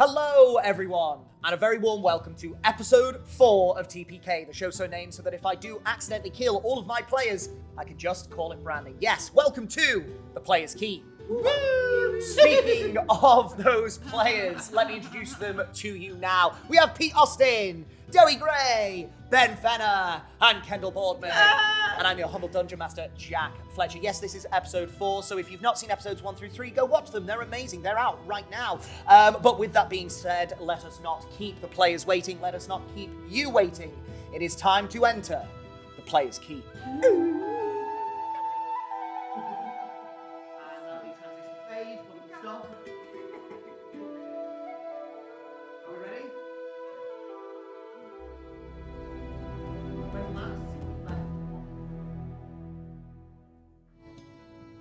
Hello, everyone, and a very warm welcome to episode 4 of TPK, the show so named so that if I do accidentally kill all of my players, I can just call it branding. Yes, welcome to the Player's Key. Woo! Speaking of those players, let me introduce them to you now. We have Pete Austin, Joey Gray, Ben Fenner, and Kendall Boardman. And I'm your humble dungeon master, Jack Fletcher. Yes, this is episode 4, so if you've not seen episodes 1 through 3, go watch them. They're amazing. They're out right now. But with that being said, let us not keep the players waiting. Let us not keep you waiting. It is time to enter the Player's Key.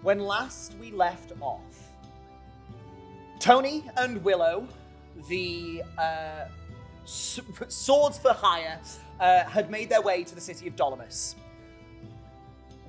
When last we left off, Tony and Willow, the swords for hire, had made their way to the city of Dolomus.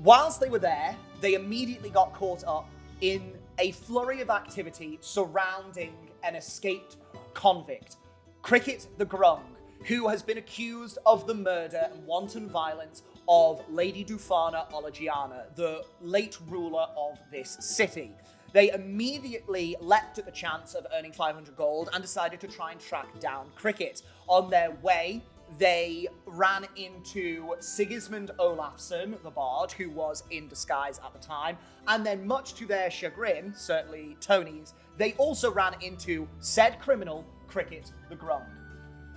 Whilst they were there, they immediately got caught up in a flurry of activity surrounding an escaped convict, Cricket the Grung, who has been accused of the murder and wanton violence of Lady Dufana Olagiana, the late ruler of this city. They immediately leapt at the chance of earning 500 gold and decided to try and track down Cricket. On their way, they ran into Sigismund Olafsson, the bard, who was in disguise at the time, and then much to their chagrin, certainly Tony's, they also ran into said criminal, Cricket the Grung.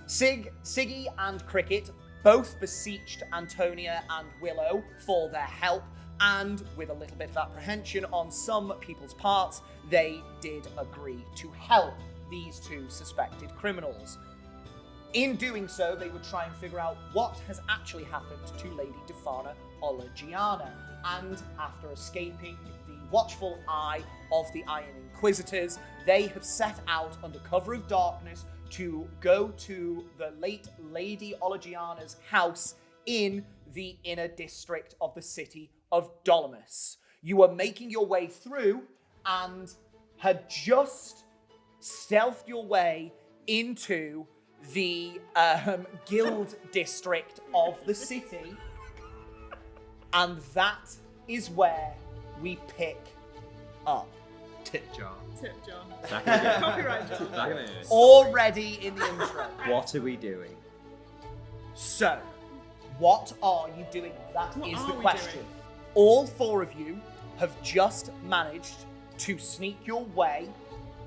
Siggy and Cricket both beseeched Antonia and Willow for their help, and with a little bit of apprehension on some people's parts, they did agree to help these two suspected criminals. In doing so, they would try and figure out what has actually happened to Lady Dufana Olagiana, and after escaping the watchful eye of the Iron Inquisitors, they have set out under cover of darkness to go to the late Lady Olagiana's house in the inner district of the city of Dolomus. You were making your way through and had just stealthed your way into the guild district of the city, and that is where we pick up. Tip jar. Copyright jar. Already in the intro. What are we doing? So, what are you doing? That What is are the we question. doing? All 4 of you have just managed to sneak your way,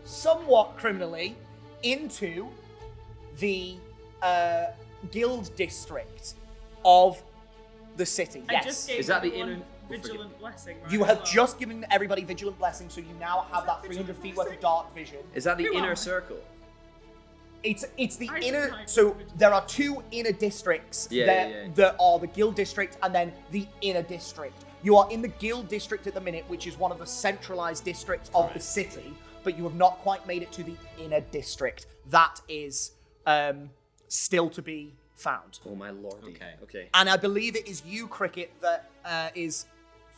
somewhat criminally, into the guild district of the city. I Yes. just gave Is that the everyone inner- vigilant blessing, right? You as have well? just given everybody vigilant blessing, so you now have that 300 feet worth of dark vision. Is that the Who am inner I? circle? It's the I inner. suppose So vigilant. there are 2 inner districts that are the guild district and then the inner district. You are in the guild district at the minute, which is one of the centralized districts of the city, but you have not quite made it to the inner district. That is still to be found. Oh my lordy. Okay. And I believe it is you, Cricket, that is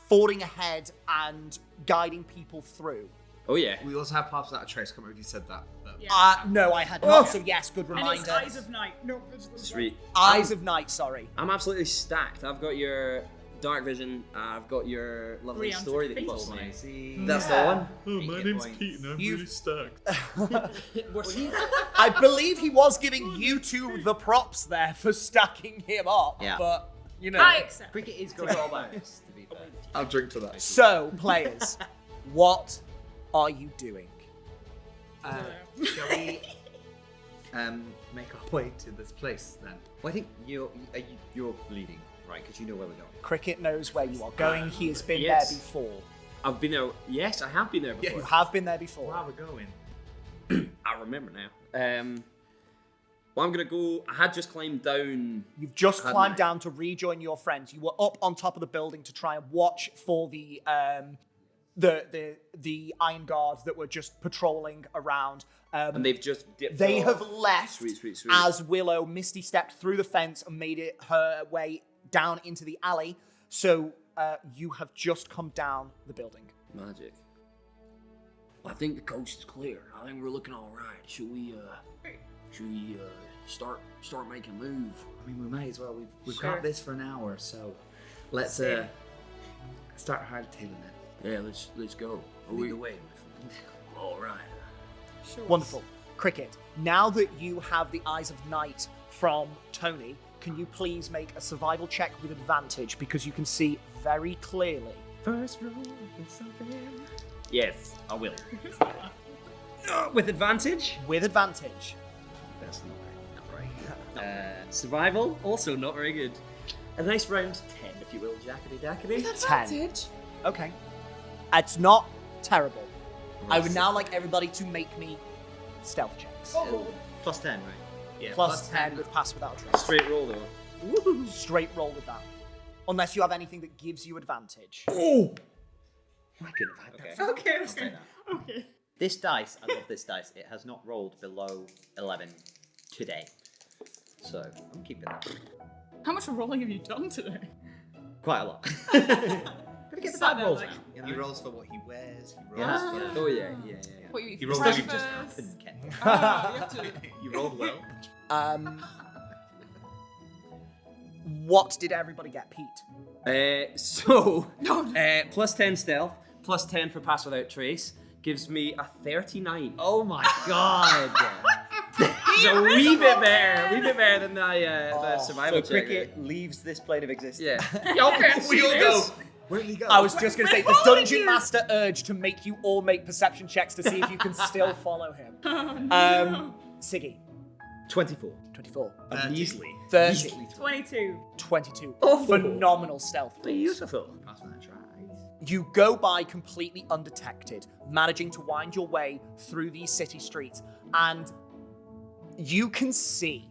forging ahead and guiding people through. Oh yeah. We also have Pops Out of Trace. Can't remember if you said that. But... Yeah. No, I had not. So yes, good And reminder. it's Eyes of Night, not Vigilant Sweet. Eyes of Night, sorry. I'm absolutely stacked. I've got your dark vision. I've got your lovely 300 story that you feet. told me. See. That's the one. Oh, my Hit name's points. Pete and I'm You've- really stuck. I believe he was giving you 2 the props there for stacking him up. Yeah. But, you know. I accept. Cricket is going all back, to be fair. I'll drink to that. So, players, what are you doing? Shall we make our way to this place then? Well, I think you're leading, right? Because you know where we're going. Cricket knows where you are going. He has been Yes. there before. I've been there. Yes, I have been there before. You have been there before. Where are we going? I remember now. Well, I'm gonna go. I had just climbed down. You've just Hadn't climbed I? down to rejoin your friends. You were up on top of the building to try and watch for the Iron Guards that were just patrolling around. And they've just dipped They off. have left Sweet. as Willow misty stepped through the fence and made it her way down into the alley. So you have just come down the building. Magic. I think the coast is clear. I think we're looking all right. Should we start making a move? I mean, we may as well. We've Sure. got this for an hour, so let's start hardtailing it. Yeah, let's go. Are Lead we the way, my friend. all right? Sure. Wonderful. Cricket, now that you have the Eyes of Night from Tony, can you please make a survival check with advantage because you can see very clearly. First roll is something. Yes, I will. With advantage? With advantage. That's not great. Survival, also not very good. A nice round 10, if you will, jackety dackety. 10. Okay. It's not terrible. I would now like everybody to make me stealth checks. Oh. Plus 10, right? Yeah, Plus 10 with pass without a trace. Straight roll though. Straight roll with that. Unless you have anything that gives you advantage. Oh! I could have had that. Okay. I'll take that. Okay. This dice, I love this dice. It has not rolled below 11 today. So, I'm keeping that. How much rolling have you done today? Quite a lot. Gotta get the Sat bad there rolls like- out, you know? He rolls for what he wears. He rolls Yeah. for. Oh yeah, yeah. What, you He rolled fresh really just first? Happened, Ken. Ah, you have to. You rolled well. What did everybody get, Pete? Plus 10 stealth, plus 10 for pass without trace, gives me a 39. Oh my god! It's a wee bit better than the survival So check. Cricket leaves this plane of existence. Yeah. Y'all can't see this. Where did he go? I was just going to say, the following Dungeon you. Master urged to make you all make perception checks to see if you can still follow him. Oh, no. Siggy, 24. 24. Easily. 30. 22. 22. Oh. Phenomenal stealth. Beautiful. That's when I tried. You go by completely undetected, managing to wind your way through these city streets, and you can see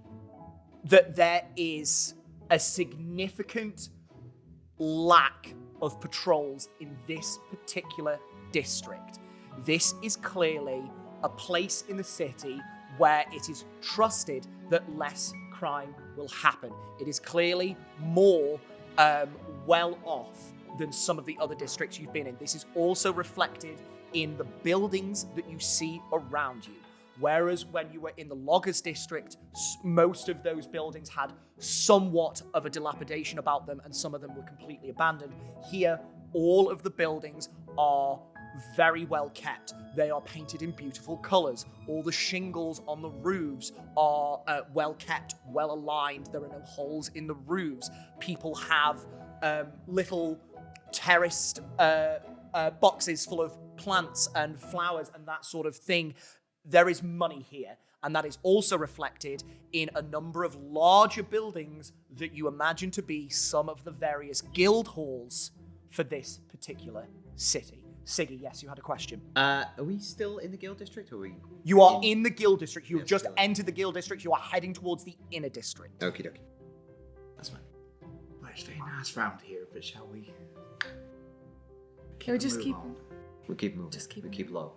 that there is a significant lack of patrols in this particular district. This is clearly a place in the city where it is trusted that less crime will happen. It is clearly more well off than some of the other districts you've been in. This is also reflected in the buildings that you see around you. Whereas when you were in the Loggers district, most of those buildings had somewhat of a dilapidation about them and some of them were completely abandoned. Here, all of the buildings are very well kept. They are painted in beautiful colors. All the shingles on the roofs are well kept, well aligned. There are no holes in the roofs. People have little terraced boxes full of plants and flowers and that sort of thing. There is money here, and that is also reflected in a number of larger buildings that you imagine to be some of the various guild halls for this particular city. Siggy, yes, you had a question. Are we still in the guild district, or are we? You are in the guild district. You have Yeah, just still. entered the guild district. You are heading towards the inner district. Okie dokie. That's fine. Well, it's very nice round here, but shall we? Can we just move keep? on? We'll keep moving. Just keep we keep low.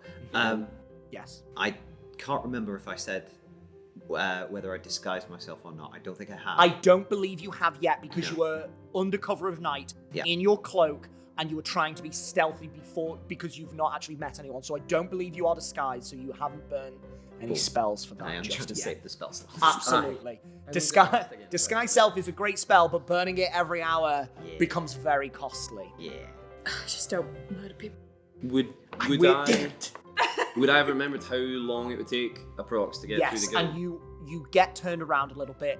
Yes. I can't remember if I said whether I disguised myself or not. I don't think I have. I don't believe you have yet because No. you were under cover of night Yeah. in your cloak and you were trying to be stealthy before because you've not actually met anyone. So I don't believe you are disguised, so you haven't burned any Cool. spells for that. I am just trying to yet. save the spell slot. Absolutely. I Disguise think it's disguise self is a great spell, but burning it every hour Yeah. becomes very costly. Yeah. I just don't murder people. Would I have remembered how long it would take approx to get Yes, through the guild? and you get turned around a little bit,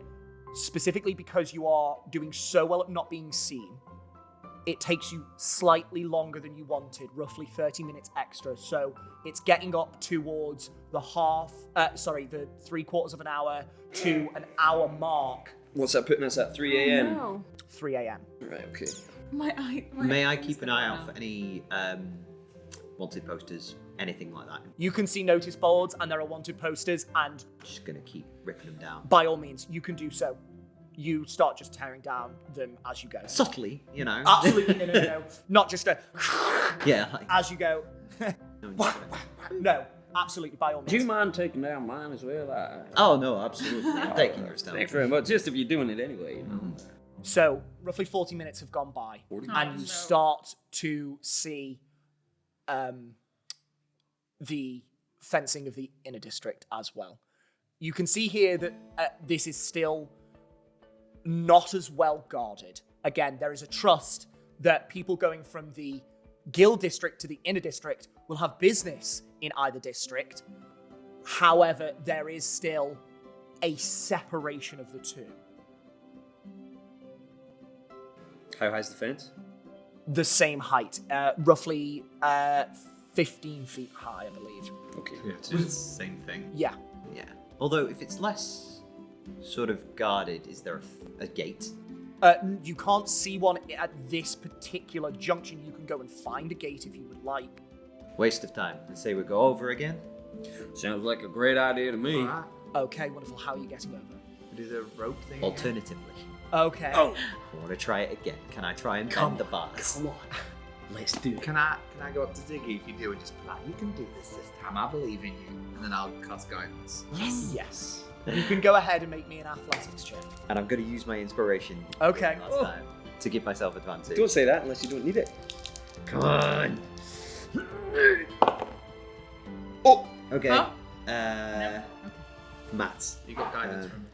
specifically because you are doing so well at not being seen. It takes you slightly longer than you wanted, roughly 30 minutes extra. So it's getting up towards the the 3/4 of an hour to an hour mark, What's that putting us at 3 a.m.? No. 3 a.m. Right, okay. My eye. May I keep an eye out for any wanted posters, anything like that? You can see notice boards and there are wanted posters, and Just gonna keep ripping them down. by all means, you can do so. You start just tearing down them as you go. Subtly, you know. Absolutely, no. Not just a Yeah. Like, as you go. no, just- No, absolutely, by all means. Do you mind taking down mine as well? oh no, absolutely. I'm taking yours down. Thanks very much. Just if you're doing it anyway, you know. So, roughly 40 minutes have gone by, 40? and you no. start to see the fencing of the inner district as well. You can see here that this is still not as well guarded. Again, there is a trust that people going from the guild district to the inner district will have business in either district. However, there is still a separation of the two. How high's the fence? The same height, roughly 15 feet high, I believe. Okay. Yeah, it's the same thing. Yeah. Yeah. Although, if it's less sort of guarded, is there a gate? You can't see one at this particular junction. You can go and find a gate if you would like. Waste of time. Let's say we go over again. Sounds like a great idea to me. Alright. Okay, wonderful. How are you getting over? Do the rope thing. Alternatively, Okay. Oh, I want to try it again. Can I try and Come bend the bars? come on. Let's do it. Can I go up to Ziggy if you do and just be like, you can do this time, I believe in you. And then I'll cast guidance. Yes. You can go ahead and make me an athletics check. And I'm going to use my inspiration. Okay. Last time to give myself advantage. Don't say that unless you don't need it. Come on. Oh. Okay. Huh? Maths. You got guidance from me.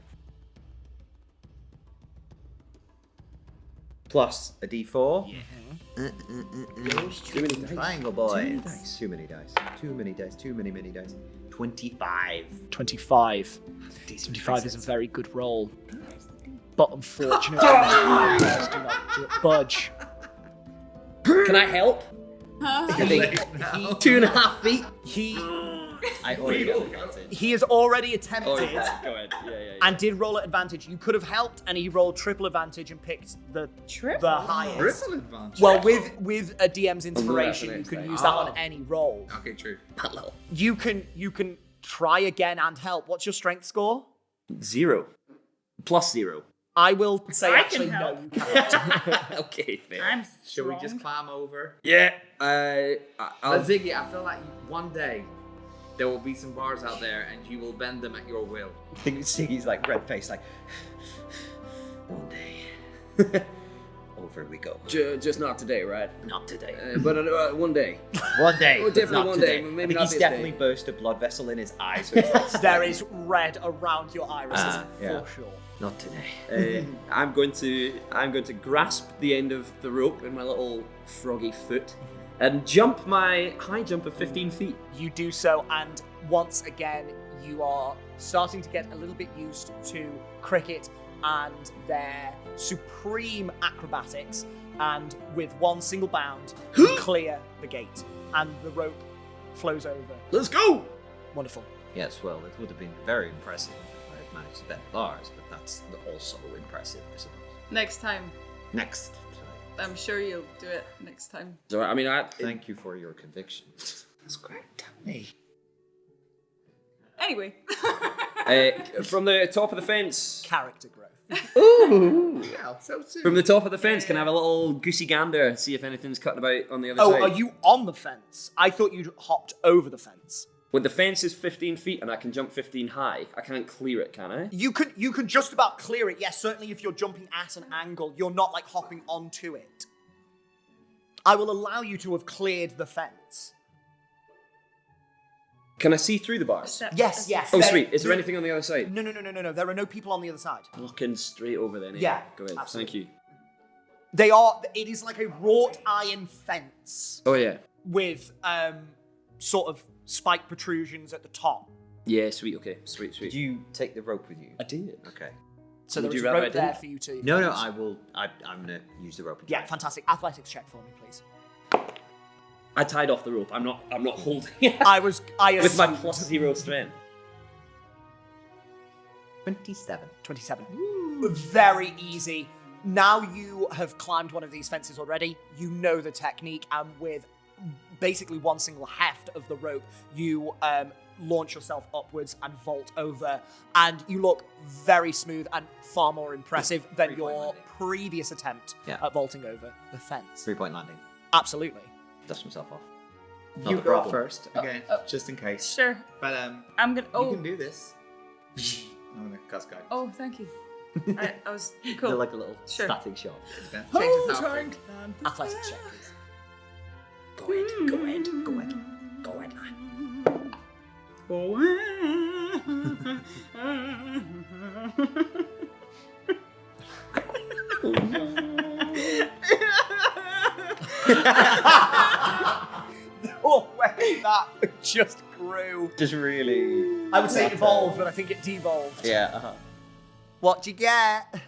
Plus a D4. Yeah. Too many dice. Triangle boys. Too many dice. Too many dice. Too many dice. 25. 25. 25 is a very good roll. But unfortunately, my rolls do not budge. Can I help? He, 2.5 feet. I already got advantage. he has already Oh, attempted yeah. Go ahead. Yeah. and did roll at advantage. You could have helped, and he rolled triple advantage and picked the highest. Triple advantage. Well, with a DM's inspiration, for you next can time. use that on any roll. Okay, true. You can try again and help. What's your strength score? 0. Plus 0. I will say I actually can no, help. you cannot. Okay, fair. I'm Should we strong. just climb over? Yeah. But Ziggy, I feel like one day there will be some bars out there and you will bend them at your will. I think Siggy's like red faced, like one day. Over we go. Just not today, right? Not today. But one day. One day. Oh, but definitely not one today. day, maybe I think not he's this definitely day. burst a blood vessel in his eye, so it's like There is red around your irises yeah. for sure. not today. I'm going to grasp the end of the rope in my little froggy foot and jump my high jump of 15 feet. You do so, and once again, you are starting to get a little bit used to cricket and their supreme acrobatics, and with one single bound, you clear the gate, and the rope flows over. Let's go! Wonderful. Yes, well, it would have been very impressive if I had managed to bend bars, but that's also impressive, I suppose. Next time. Next time. I'm sure you'll do it next time. So, I mean, Thank you for your conviction. That's great. Tell me. Anyway. from the top of the fence. Character growth. Ooh! Yeah, so soon. From the top of the fence, can I have a little goosey gander, see if anything's cutting about on the other Oh, side? are you on the fence? I thought you'd hopped over the fence. Well, the fence is 15 feet and I can jump 15 high. I can't clear it, can I? You can just about clear it. Yes, certainly if you're jumping at an angle, you're not like hopping onto it. I will allow you to have cleared the fence. Can I see through the bars? Except- Yes, yes. Oh, There- sweet. Is there anything on the other side? No. There are no people on the other side. Walking straight over then. Eh? Yeah, Go ahead. absolutely. Thank you. It is like a wrought iron fence Oh, yeah. with sort of spike protrusions at the top. Yeah, sweet. Okay. Sweet. Did you take the rope with you? I did. Okay. So Would there is you a rather I rope there didn't? for you to No, use. I will. I'm gonna use the rope. and Yeah, try. fantastic. Athletics check for me, please. I tied off the rope. I'm not holding it. I With my assumed- plus 0 strength. 27. 27. Very easy. Now you have climbed one of these fences already. You know the technique, and with basically one single heft of the rope, you launch yourself upwards and vault over, and you look very smooth and far more impressive than 3-point your landing. previous attempt Yeah. at vaulting over the fence. 3-point landing. Absolutely. Dust myself off. You a go problem. first, again, just in case. Sure. But I'm gonna. you Oh. can do this. I'm gonna cast guidance. Oh, thank you. I was They're cool. like a little Sure. static shot. Okay. Change the topic. Athletics check, please. Go ahead. Go ahead. Go ahead. Go ahead, man. Oh, way that just grew. Just really. I would say it evolved, but I think it devolved. Yeah. What'd you get? You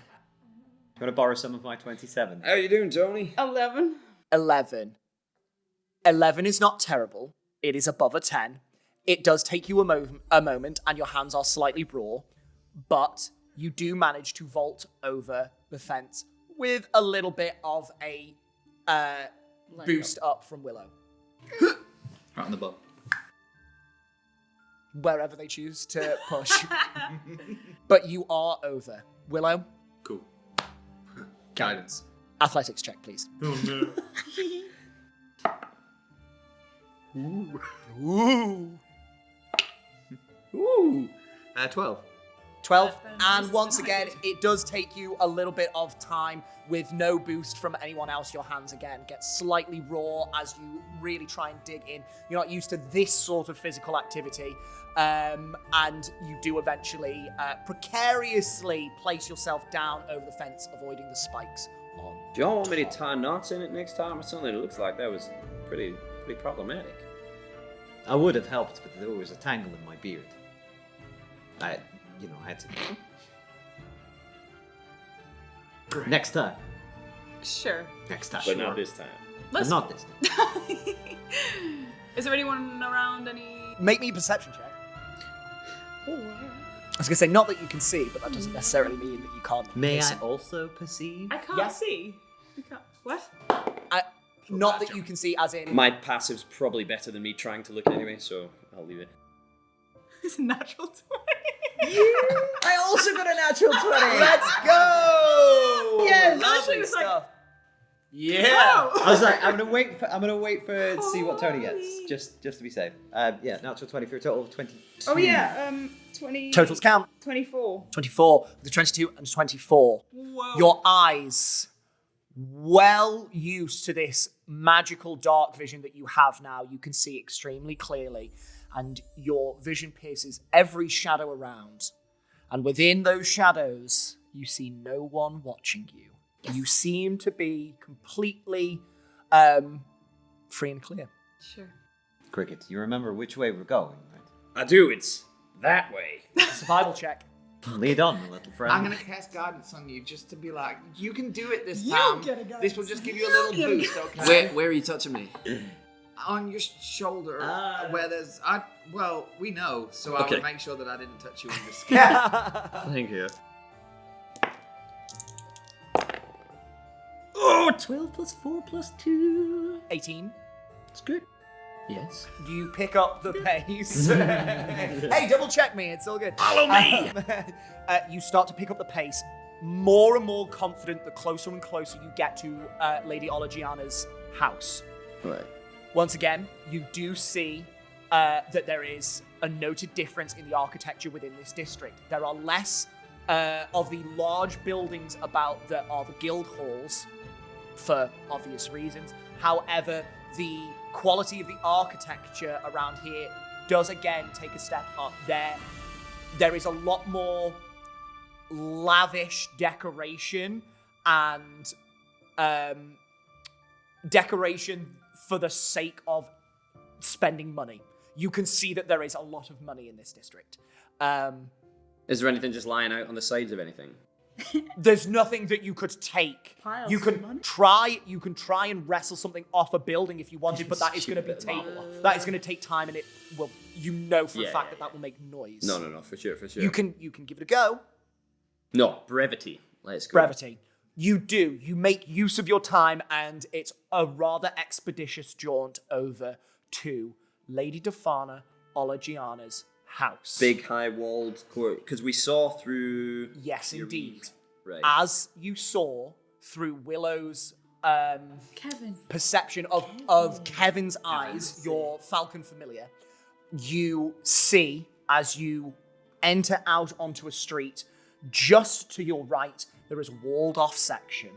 want to borrow some of my 27? How you doing, Tony? 11. 11. 11 is not terrible. It is above a 10. It does take you a moment, and your hands are slightly raw, but you do manage to vault over the fence with a little bit of a boost up from Willow. Right on the butt. Wherever they choose to push. But you are over. Willow, Cool. Guidance. athletics check, please. Oh no. Ooh. Ooh. 12. 12. Then And this once is again, fine. it does take you a little bit of time with no boost from anyone else. Your hands again get slightly raw as you really try and dig in. You're not used to this sort of physical activity. And you do eventually precariously place yourself down over the fence, avoiding the spikes on. Do y'all want me to tie knots in it next time or something? It looks like that was pretty problematic. I would have helped, but there was a tangle in my beard. I had to. Next time. Sure. Next time. But not this time. But not this time. Is there anyone around? Any? Make me a perception check. I was going to say, not that you can see, but that doesn't necessarily mean that you can't. May I listen. also perceive? I can't Yes. see. I can't. What? Not that you can see, as in. My passive's probably better than me trying to look anyway, so I'll leave it. It's a natural 20. I also got a natural 20! Let's go! Yes, Lovely actually, it was like- stuff. Yeah. Oh. I was like, I'm gonna wait for to see what Tony gets, Holy. just to be safe. Yeah, natural 20 for a total of 22. Oh yeah. 20. Totals count. 24. 24, the 22 and 24. Whoa. Your eyes, well used to this magical dark vision that you have now, you can see extremely clearly, and your vision pierces every shadow around. And within those shadows, you see no one watching you. You seem to be completely free and clear. Sure. Cricket, you remember which way we're going, right? I do, it's that way. Survival check. Lead on, my little friend. I'm gonna cast guidance on you just to be like, you can do it this You time. get a guidance. This will just give you a little You boost, get okay? Where are you touching me? On your shoulder, Ah. where there's, well, we know, so I Okay. will make sure that I didn't touch you on your skin. Thank you. Oh, 12 plus 4 plus 2. 18. That's good. Yes. You pick up the pace. Hey, double check me. It's all good. Follow me! You start to pick up the pace. More and more confident the closer and closer you get to Lady Olagiana's house. Right. Once again, you do see that there is a noted difference in the architecture within this district. There are less of the large buildings about that are the guild halls, for obvious reasons. However, the quality of the architecture around here does again take a step up. There is a lot more lavish decoration and decoration for the sake of spending money. You can see that there is a lot of money in this district. Is there anything just lying out on the sides of anything? There's nothing that you could take. Piles You of can money? try and wrestle something off a building if you wanted, but that is going to be that is going to take time, and it will. You know for a Yeah, fact yeah, that will make noise. No, for sure. You can give it a go. No, brevity. Let's go. Brevity. You do. You make use of your time, and it's a rather expeditious jaunt over to Lady Defana Olagiana's house. Big high walled court. Because we saw through. Yes, your indeed. weed. Right. As you saw through Willow's Kevin. perception of Kevin's eyes, your falcon familiar, you see as you enter out onto a street, just to your right, there is a walled off section.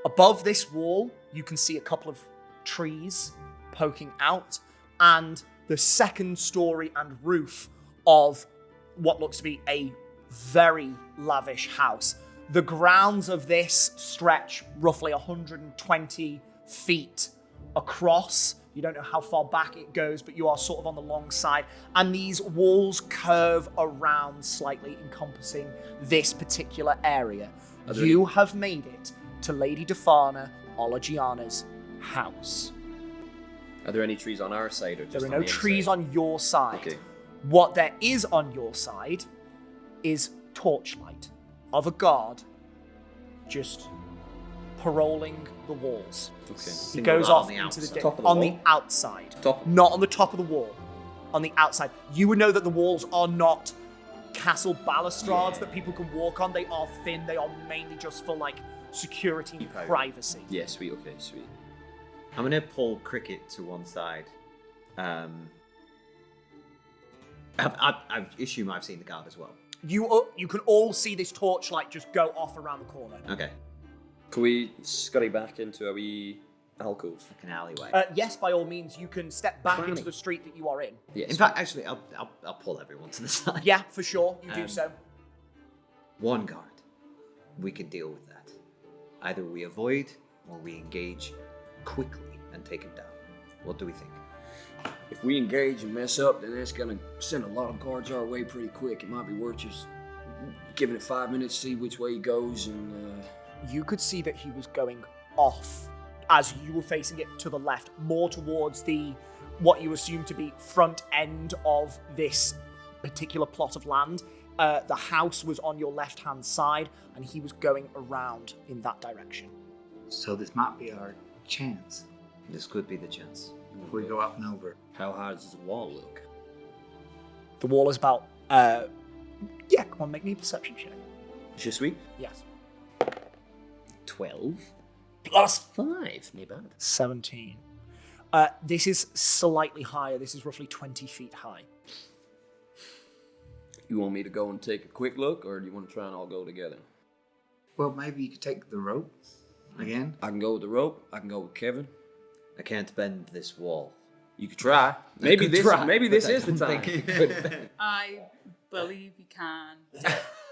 Above this wall, you can see a couple of trees poking out, and the second story and roof of what looks to be a very lavish house. The grounds of this stretch roughly 120 feet across. You don't know how far back it goes, but you are sort of on the long side. And these walls curve around slightly, encompassing this particular area. You have made it to Lady Defana Olagiana's house. Are there any trees on our side or just There are on no the trees inside? on your side. Okay. What there is on your side is torchlight of a guard just paroling the walls. Okay. He goes off on the into the outside. day Top of the on wall? the outside, Top. not on the top of the wall, on the outside. You would know that the walls are not castle balustrades that people can walk on. They are thin. They are mainly just for like security and privacy. Yeah, sweet. Okay, sweet. I'm gonna pull Cricket to one side. I assume I've seen the guard as well. You can all see this torchlight just go off around the corner. Okay, Can we scurry back into a wee alcove? like an alleyway. Yes, by all means, you can step back Clammy. into the street that you are in. Yeah, In fact, actually, I'll pull everyone to the side. Yeah, for sure, you do Um, so. One guard. We can deal with that. Either we avoid or we engage quickly and take him down. What do we think? If we engage and mess up, then that's gonna send a lot of guards our way pretty quick. It might be worth just giving it 5 minutes, see which way he goes, and You could see that he was going off as you were facing it to the left, more towards the what you assume to be front end of this particular plot of land. The house was on your left-hand side, and he was going around in that direction. So this might be our chance This could be the chance. if we go up and over. how high does the wall look? The wall is about, yeah, come on, make me a perception check. Je suis. Yes. 12 plus 5. Not bad. 17. This is slightly higher. This is roughly 20 feet high. You want me to go and take a quick look, or do you want to try and all go together? Well, maybe you could take the rope again. I can go with the rope. I can go with Kevin. I can't bend this wall. You could try. Maybe could this. try, Maybe but this I is the don't time. think it I believe you can.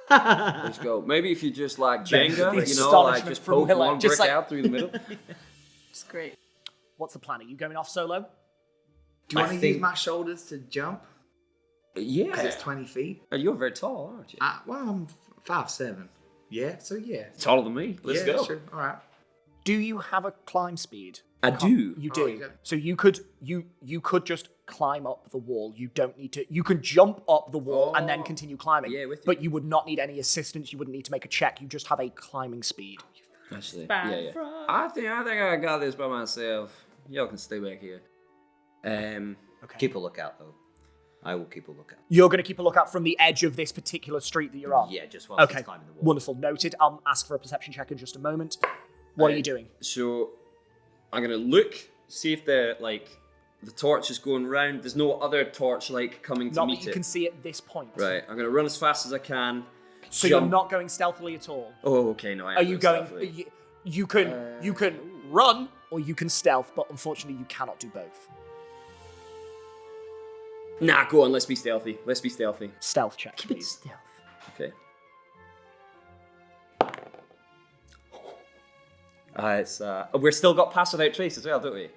Let's go. Maybe if you just like Jenga, The you know, like astonishment just from poke Willow, one just brick like- out through the middle. It's great. What's the plan? Are you going off solo? Do you I want to think- use my shoulders to jump? Because Yeah. it's 20 feet. You're very tall, aren't you? Well, I'm 5'7". Yeah, so yeah. Taller than me. Let's yeah, go. Sure. All right. Do you have a climb speed? I do. You Oh, do. you got- So you could just climb up the wall. You don't need to. You can jump up the wall and then continue climbing. Yeah, with you. But you would not need any assistance. You wouldn't need to make a check. You just have a climbing speed. Actually, Bad yeah. frog. I think I got this by myself. Y'all can stay back here. Okay. Keep a lookout, though. I will keep a lookout. You're going to keep a lookout from the edge of this particular street that you're on. Yeah, just while Okay. he's climbing the wall. Wonderful. Noted. I'll ask for a perception check in just a moment. What are you doing? So I'm gonna look, see if the torch is going round. There's no other torch coming to Not meet that you it. can see at this point. Right. I'm gonna run as fast as I can. So jump. you're not going stealthily at all. Oh, okay. No, I am Are you going? stealthily. You can run or you can stealth, but unfortunately you cannot do both. Nah, go on. Let's be stealthy. Let's be stealthy. Stealth check, Keep it please. stealth. Okay. It's we're still got pass without trace as well, don't we?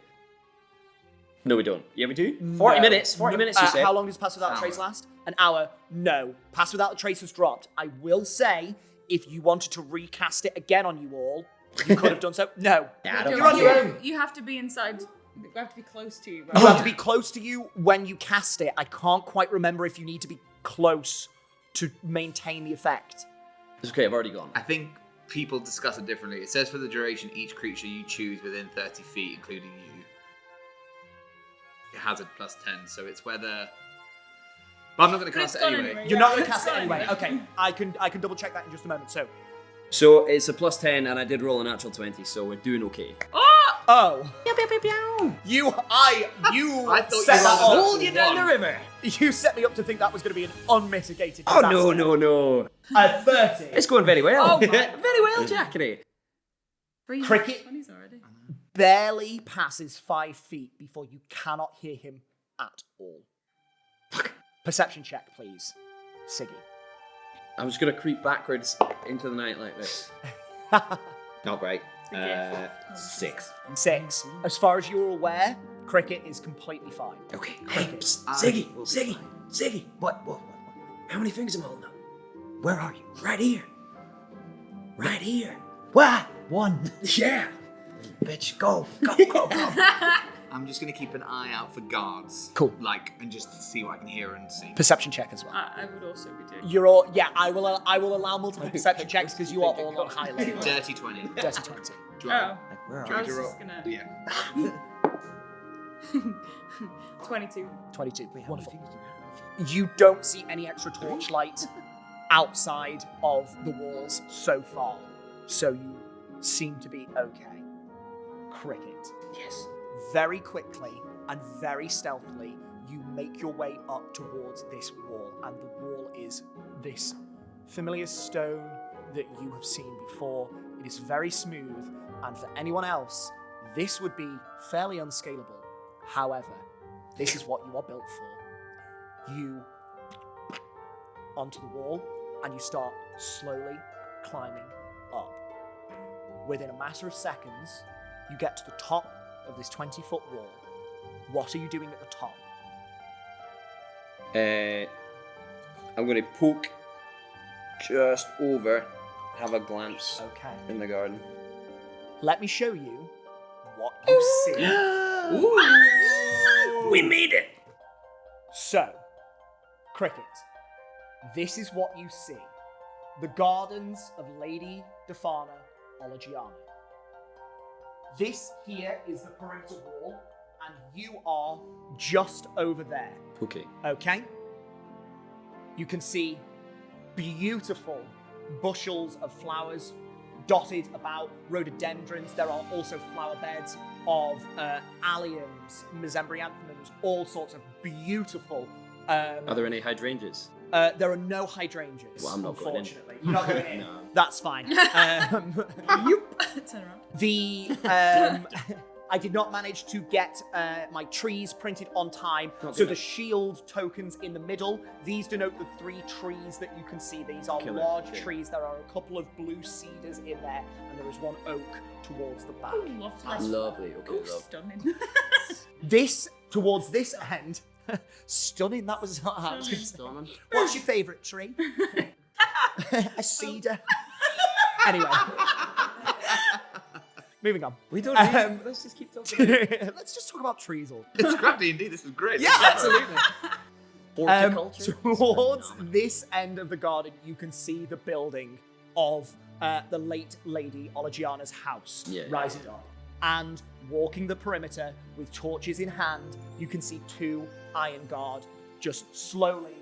No, we don't. Yeah, we do. 40 No. minutes. 40 minutes. You said. How long does Pass Without a Trace last? An hour. No. Pass Without a Trace has dropped. I will say, if you wanted to recast it again on you all, you could have done so. No. Yeah, I don't You're on your own. You have to be inside. You have to be close to you. You Right? have to be close to you when you cast it. I can't quite remember if you need to be close to maintain the effect. It's okay. I've already gone. I think people discuss it differently. It says for the duration, each creature you choose within 30 feet, including you, it has a +10, so it's whether... But I'm not going to But cast it's it gone anyway. anyway. You're Yeah, not going to it's cast it fine. anyway. Okay, I can double check that in just a moment. So it's a +10, and I did roll a natural 20, so we're doing okay. Oh, you I thought set you that rolled up. Hold you down the river. You set me up to think that was going to be an unmitigated Oh disaster. no. 30. It's going very well. Oh my- Very well, Jackery. Cricket. 20s already. Barely passes 5 feet before you cannot hear him at all. Perception check, please. Siggy. I'm just gonna creep backwards into the night like this. Not great. Okay. 6. 6. As far as you're aware, Cricket is completely fine. Okay. Hey, psst, Ziggy. What? How many fingers am I holding up? Where are you? Right here. What? 1. Yeah. Bitch, go. I'm just gonna keep an eye out for guards. Cool. And just see what I can hear and see. Perception check as well. I would also be doing. You're all, yeah, I will allow multiple perception checks because you are all on high level. Dirty 20. Dirty 20. Oh, Where I are was you? just gonna. Yeah. 22. 22. Wonderful. You don't see any extra torchlight outside of the walls so far, so you seem to be okay. Cricket. Yes. Very quickly and very stealthily, you make your way up towards this wall, and the wall is this familiar stone that you have seen before. It is very smooth, and for anyone else, this would be fairly unscalable. However, this is what you are built for. You onto the wall, and you start slowly climbing up. Within a matter of seconds, you get to the top of this 20-foot wall. What are you doing at the top? I'm gonna poke just over, have a glance Okay. in the garden. Let me show you what you see. We made it. So, Cricket, this is what you see. The gardens of Lady Defana Olagiana. This here is the perimeter wall, and you are just over there. Okay. Okay? You can see beautiful bushels of flowers dotted about, rhododendrons. There are also flower beds of alliums, mesembryanthemums, all sorts of beautiful. Are there any hydrangeas? There are no hydrangeas, Well, I'm not going in. unfortunately. You're not going in. No. That's fine. Turn around. The I did not manage to get my trees printed on time. Not So good the shield tokens in the middle, these denote the 3 trees that you can see. These are Killer, large okay. trees. There are a couple of blue cedars in there, and there is one oak towards the back. Lovely. Okay. Oh, Love. stunning. This, towards this end, stunning, that was not how I was gonna say. Stunning. What's your favourite tree? A cedar. Anyway. Moving on. We don't need. Let's just keep talking. Let's just talk about trees all. It's great, indeed. This is great. Yeah, absolutely. Horticulture. Towards this end of the garden, you can see the building of the late Lady Olagiana's house Yeah. rising up. And walking the perimeter with torches in hand, you can see 2 iron guard just slowly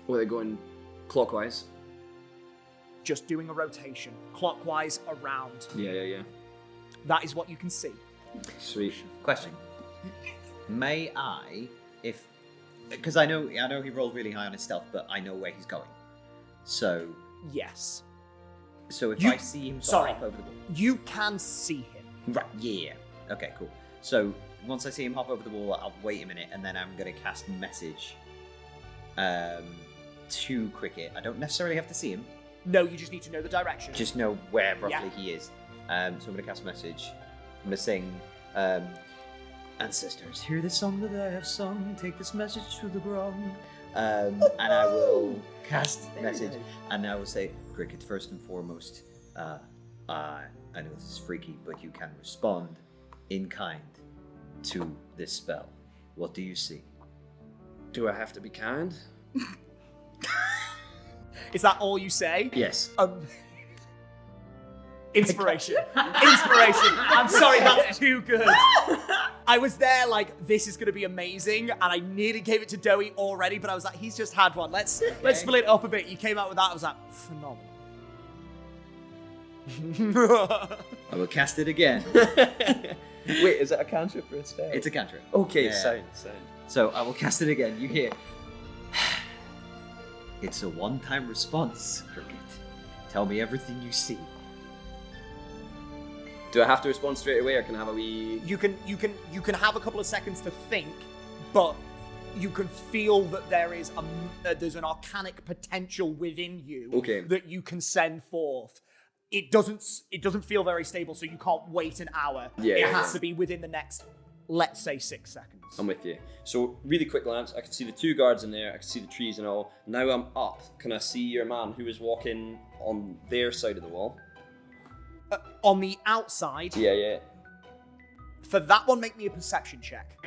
Well, they're going clockwise. just doing a rotation clockwise around. Yeah. That is what you can see. Sweet. Question. May I, because I know he rolled really high on his stealth, but I know where he's going. So Yes. if You- I see him sorry. hop over the wall. You can see him. Right, yeah. Okay, cool. So once I see him hop over the wall, I'll wait a minute, and then I'm going to cast message to Cricket. I don't necessarily have to see him, No, you just need to know the direction. just know where roughly Yeah. he is. So I'm going to cast message. I'm going to sing, Ancestors, hear the song that I have sung, take this message to the ground. And I will cast message, and I will say, Cricket, first and foremost, I know this is freaky, but you can respond in kind to this spell. What do you see? Do I have to be kind? Is that all you say? Yes. Inspiration. Inspiration. I'm sorry, that's too good. I was there like, this is going to be amazing, and I nearly gave it to Doey already, but I was like, he's just had one. Let's split it up a bit. You came out with that, I was like, phenomenal. I will cast it again. Wait, is that a cantrip or a spell? It's a cantrip. Okay, Yeah. sound. So I will cast it again. You hear. It's a one-time response, Cricket. Tell me everything you see. Do I have to respond straight away, or can I have a wee? You can have a couple of seconds to think, but you can feel that there's an arcanic potential within you that you can send forth. It doesn't feel very stable, so you can't wait an hour. It has to be within the next, let's say, 6 seconds. I'm with you. So, really quick glance, I can see the 2 guards in there, I can see the trees and all. Now I'm up. Can I see your man who is walking on their side of the wall? On the outside? Yeah. For that one, make me a perception check.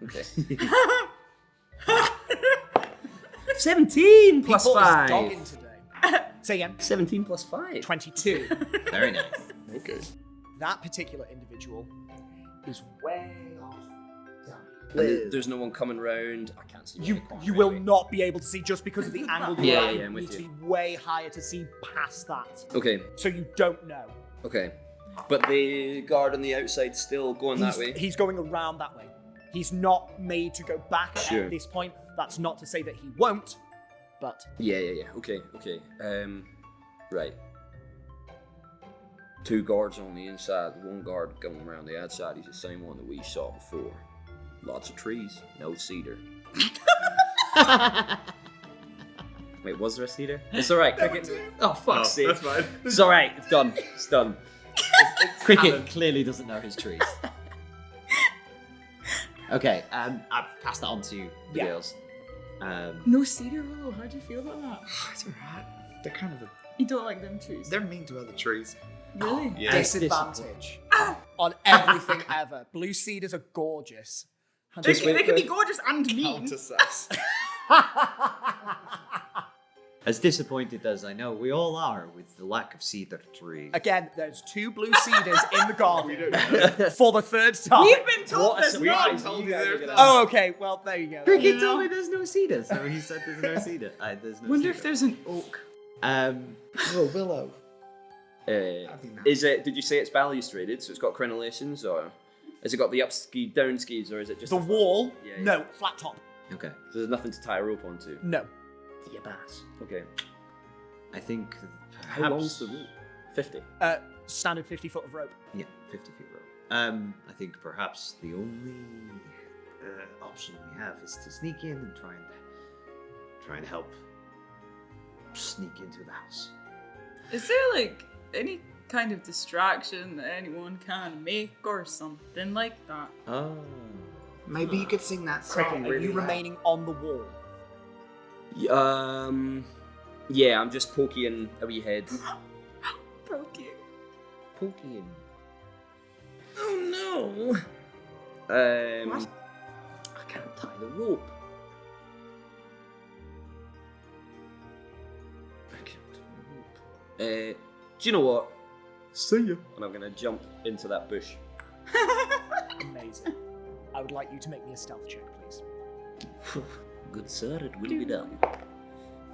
Okay. 17 plus People is 5. dogging today. Say again. 17 plus 5. 22. Very nice. Okay. That particular individual is way off. And there's no one coming round. I can't see. You will not be able to see just because of the angle you're at. I'm You with need to you. be way higher to see past that. Okay. So you don't know. Okay. But the guard on the outside still going that way. He's going around that way. He's not made to go back at this point. That's not to say that he won't, but... Yeah. Okay. Right. 2 guards on the inside, 1 guard going around the outside. He's the same one that we saw before. Lots of trees, no cedar. Wait, was there a cedar? It's alright, Cricket. Oh, fuck's sake. That's fine. It's alright, it's done. It's done. Cricket clearly doesn't know his trees. Okay, I've passed that on to the girls. No cedar willow. How do you feel about that? It's alright. They're kind of You don't like them trees? they're mean to other trees. Really? Yeah. Disadvantage on everything ever. Blue cedars are gorgeous. They can be gorgeous and mean. Counter-sass. As disappointed as I know we all are with the lack of cedar trees. Again, there's 2 blue cedars in the garden for the 3rd time. We've been told there's none. Oh, okay. Well, there you go. Cricket told me there's no cedar, so he said there's no cedar. There's no Wonder cedar. if there's an oak. Oh, willow. Is it? Did you say it's balustrated, so it's got crenellations, or has it got the up ski, down skis, or is it just The a flat- wall? Yeah. No, flat top. Okay, So there's nothing to tie a rope onto. No. Yeah, bass. Okay. I think How long's the rope? 50. Standard 50 foot of rope. Yeah, 50 feet rope. I think perhaps the only option we have is to sneak in and try and help sneak into the house. Is there like any kind of distraction that anyone can make or something like that? Oh. Maybe you could sing that song Cricket, are really you loud. remaining on the wall? Yeah, I'm just poking a wee head. Pokey. Poking. Oh no! What? I can't tie the rope. I can't tie the rope. Do you know what? See ya. And I'm gonna jump into that bush. Amazing. I would like you to make me a stealth check, please. Good sir, it will be done.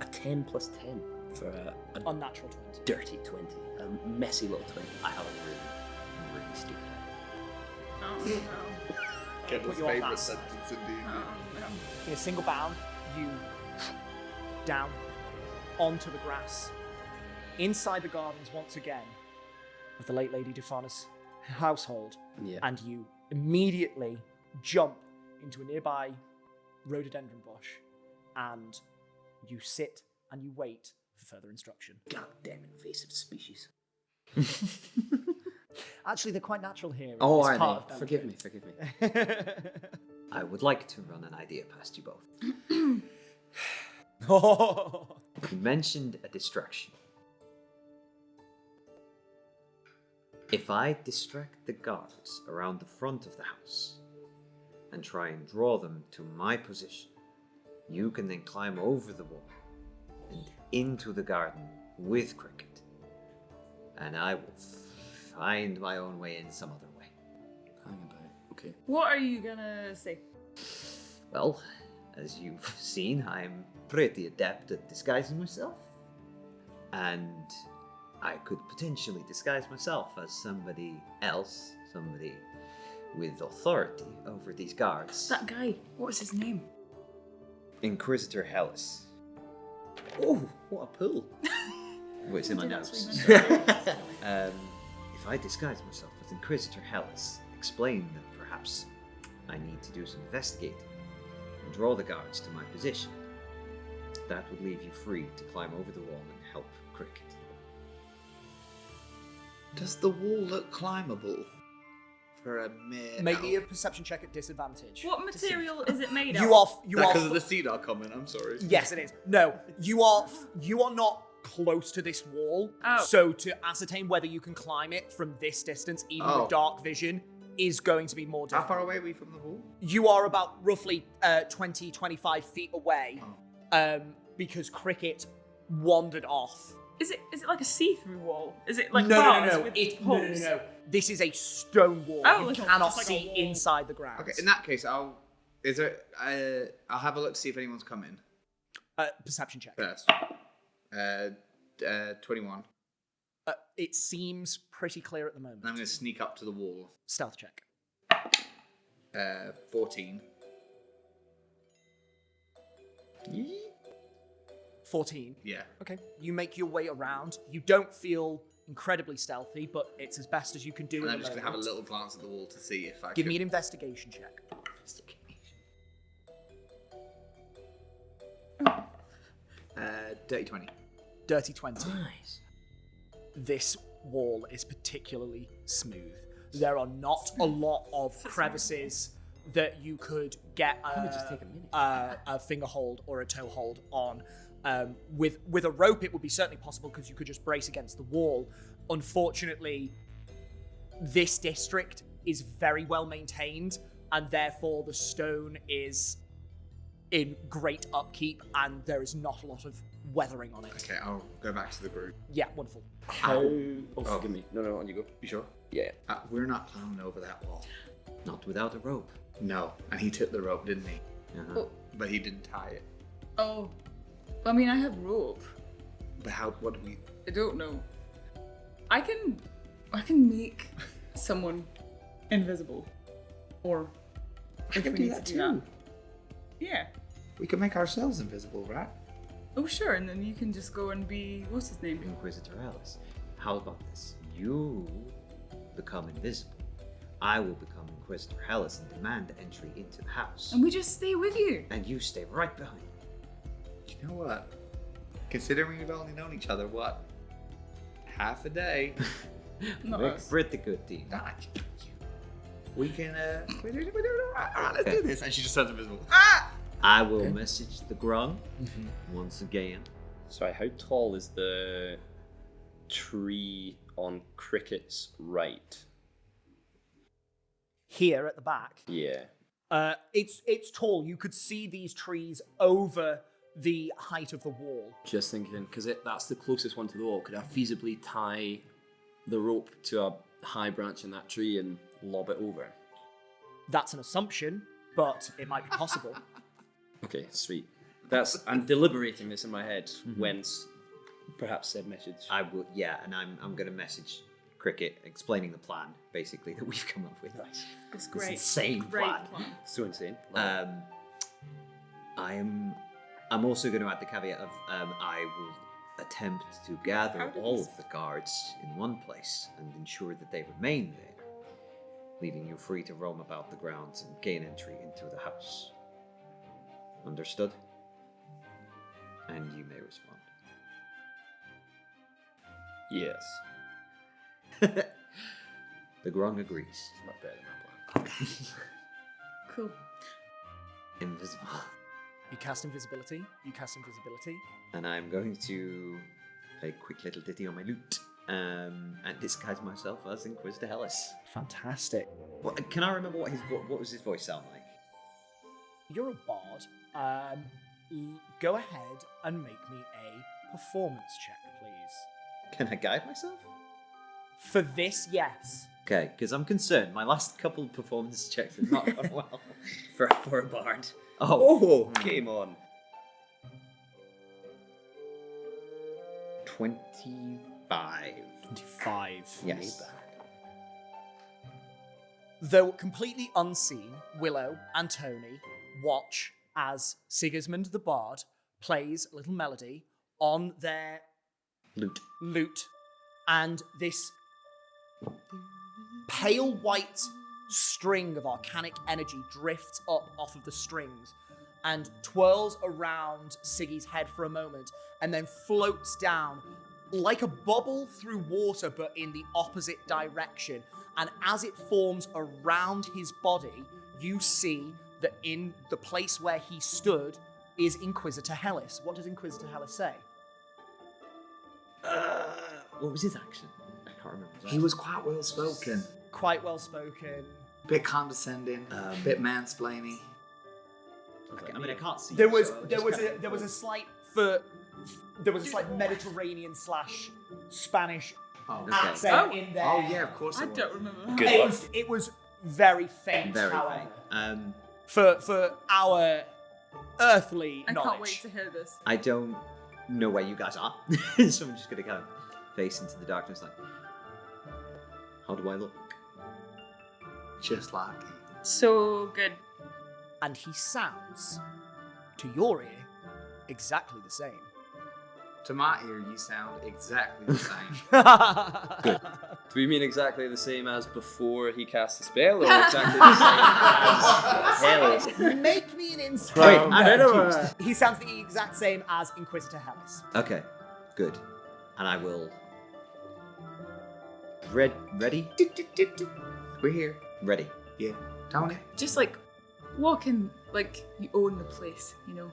A 10 plus 10 for a Unnatural 20. dirty 20. A messy little 20. I have a really stupid Oh no. Kendall's Put you on favourite that. sentence indeed. Oh no. In a single bound, you down onto the grass. Inside the gardens once again of the late Lady Defana's household, Yeah. and you immediately jump into a nearby rhododendron bush, and you sit and you wait for further instruction. Goddamn invasive species. Actually, they're quite natural here. in Oh, this are part they? of Forgive me, Belgrade. I would like to run an idea past you both. You mentioned a distraction. If I distract the guards around the front of the house and try and draw them to my position, you can then climb over the wall and into the garden with Cricket, and I will find my own way in some other way. Hang about. Okay. What are you gonna say? Well, as you've seen, I'm pretty adept at disguising myself. And I could potentially disguise myself as somebody else, somebody with authority over these guards. That guy. What was his name? Inquisitor Hellas. Oh, what a pull. Well, it's in my Did notes. actually mention If I disguise myself as Inquisitor Hellas, explain that perhaps I need to do some investigating and draw the guards to my position. That would leave you free to climb over the wall and help Cricket. Does the wall look climbable for a mere? Make me a perception check at disadvantage. What material is it made You of? are you Because are of the cedar comment. I'm sorry. Yes, it is. No, you are not close to this wall. Oh. So to ascertain whether you can climb it from this distance, even Oh. with dark vision, is going to be more How difficult. far away are we from the wall? You are about roughly 20, 25 feet away, because Cricket wandered off. Is it like a see-through wall? Is it like no, bars no. with No. holes? This is a stone wall. Oh, you like a- cannot just like a see wall. inside the ground. Okay, in that case, I'll have a look to see if anyone's coming Perception check. first. 21. It seems pretty clear at the moment. And I'm going to sneak up to the wall. Stealth check. 14. 14. Yeah. Okay. You make your way around. You don't feel incredibly stealthy, but it's as best as you can do. And at I'm the just going to have a moment. little glance at the wall to see if I Give can... me an investigation check. Dirty 20. Dirty 20. Nice. This wall is particularly smooth. There are not a lot of crevices that you could get a finger hold or a toe hold on. With a rope, it would be certainly possible because you could just brace against the wall. Unfortunately, this district is very well maintained, and therefore the stone is in great upkeep, and there is not a lot of weathering on it. Okay, I'll go back to the group. Yeah, wonderful. How? Oh, forgive me. No, on you go. You sure? Yeah. We're not climbing over that wall. Not without a rope. No. And he took the rope, didn't he? Uh-huh. Oh. But he didn't tie it. Oh. I mean, I have rope. But what do we... I don't know. I can make someone invisible. Or I if can we do need that to too. Yeah. We can make ourselves invisible, right? Oh sure, and then you can just go and be what's his name? Inquisitor Alice. How about this? You become invisible. I will become Inquisitor Hellas and demand entry into the house. And we just stay with you. And you stay right behind. You know what? Considering we've only known each other, what? Half a day. Not We're us. pretty good team. We can, we're doing it all right, let's do this. And she just turns invisible. I will message the Grung once again. Sorry, how tall is the tree on Cricket's right? Here at the back, Yeah. it's tall. You could see these trees over the height of the wall. Just thinking, because that's the closest one to the wall. Could I feasibly tie the rope to a high branch in that tree and lob it over? That's an assumption, but it might be possible. Okay, sweet. I'm deliberating this in my head. Whence, perhaps said message. I will, yeah, and I'm going to message Cricket explaining the plan, basically, that we've come up with. It's This great. insane Great plan. So insane. I'm also going to add the caveat of I will attempt to gather all of the guards in one place and ensure that they remain there, leaving you free to roam about the grounds and gain entry into the house. Understood? And you may respond. Yes. The Grung agrees. It's not better than my plan. Cool. Invisible. You cast invisibility. You cast invisibility. And I'm going to play a quick little ditty on my lute and disguise myself as Inquisitor Hellas. Fantastic. Can I remember what was his voice sound like? You're a bard. Go ahead and make me a performance check, please. Can I guide myself? For this, yes. Okay, because I'm concerned. My last couple of performance checks have not gone well. For a bard. Oh, Game on. 25. 25. Yes. Though completely unseen, Willow and Tony watch as Sigismund the Bard plays a little melody on their lute, and this pale white string of arcanic energy drifts up off of the strings and twirls around Siggy's head for a moment and then floats down like a bubble through water but in the opposite direction. And as it forms around his body, you see that in the place where he stood is Inquisitor Hellis. What does Inquisitor Hellis say? What was his action? I can't remember. He was quite well spoken, Quite well spoken. bit condescending, bit mansplaining. Okay, I mean, I can't see. There was so I'll there just was kind a of- there was a slight Mediterranean / Spanish Oh, Okay. accent Oh. in there. Oh yeah, of course I it was. don't remember that. Good. It was very faint, Very however. faint. For our earthly I knowledge. can't wait to hear this. I don't know where you guys are, so I'm just gonna kind of face into the darkness, like, how do I look? Just like So good. And he sounds, to your ear, exactly the same. to my ear, you sound exactly the same. Do we mean exactly the same as before he cast the spell, or exactly the same as Hellis? Make me an insight. Wait, I'm confused. He sounds the exact same as Inquisitor Hellis. Okay, good. And I will. Ready? We're here. Ready. Yeah. Tony. Just like walking like you own the place, you know?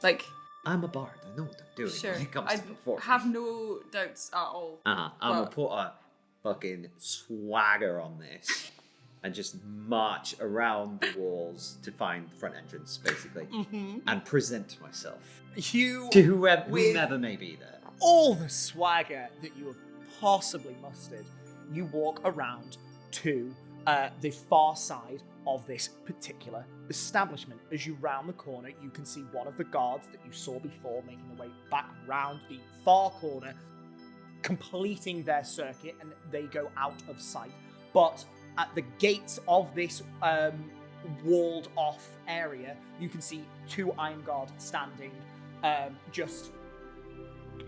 Like, I'm a bard. I know what I'm doing sure. when it comes I to performing. have no doubts at all. I'm gonna But- put a fucking swagger on this and just march around the walls to find the front entrance, basically, and present myself You, to whoever With- may be there. all the swagger that you have possibly mustered, you walk around to the far side of this particular establishment. As you round the corner, you can see one of the guards that you saw before making their way back round the far corner, completing their circuit, and they go out of sight. But at the gates of this walled off area, you can see 2 Iron Guard standing, just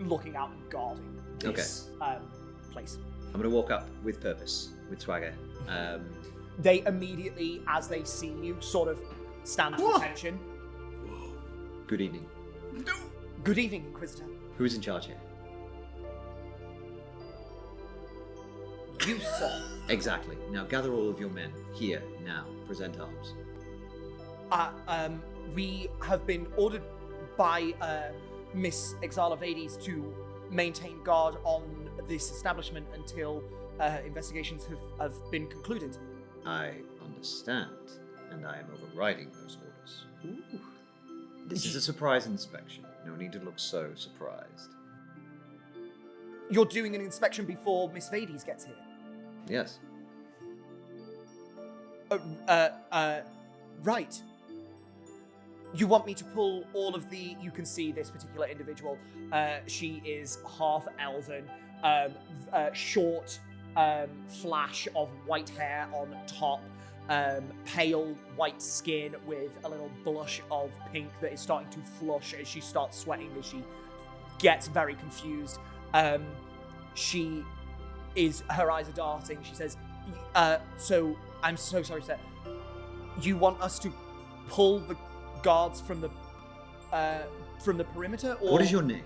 looking out and guarding this place. I'm gonna walk up with purpose, with swagger. They immediately, as they see you, sort of stand to attention. Good evening. Good evening, Inquisitor. Who's in charge here? You, sir. Exactly. Now gather all of your men here now. Present arms. We have been ordered by Miss Exalavades to maintain guard on this establishment until investigations have been concluded. I understand, and I am overriding those orders. This is a surprise inspection. No need to look so surprised. You're doing an inspection before Miss Vades gets here. Yes. Right. You want me to pull all of the... You can see this particular individual. She is half elven, short flash of white hair on top, pale white skin with a little blush of pink that is starting to flush as she starts sweating, as she gets very confused. Her eyes are darting. She says, so I'm so sorry, sir. You want us to pull the guards from the perimeter, or What is your name?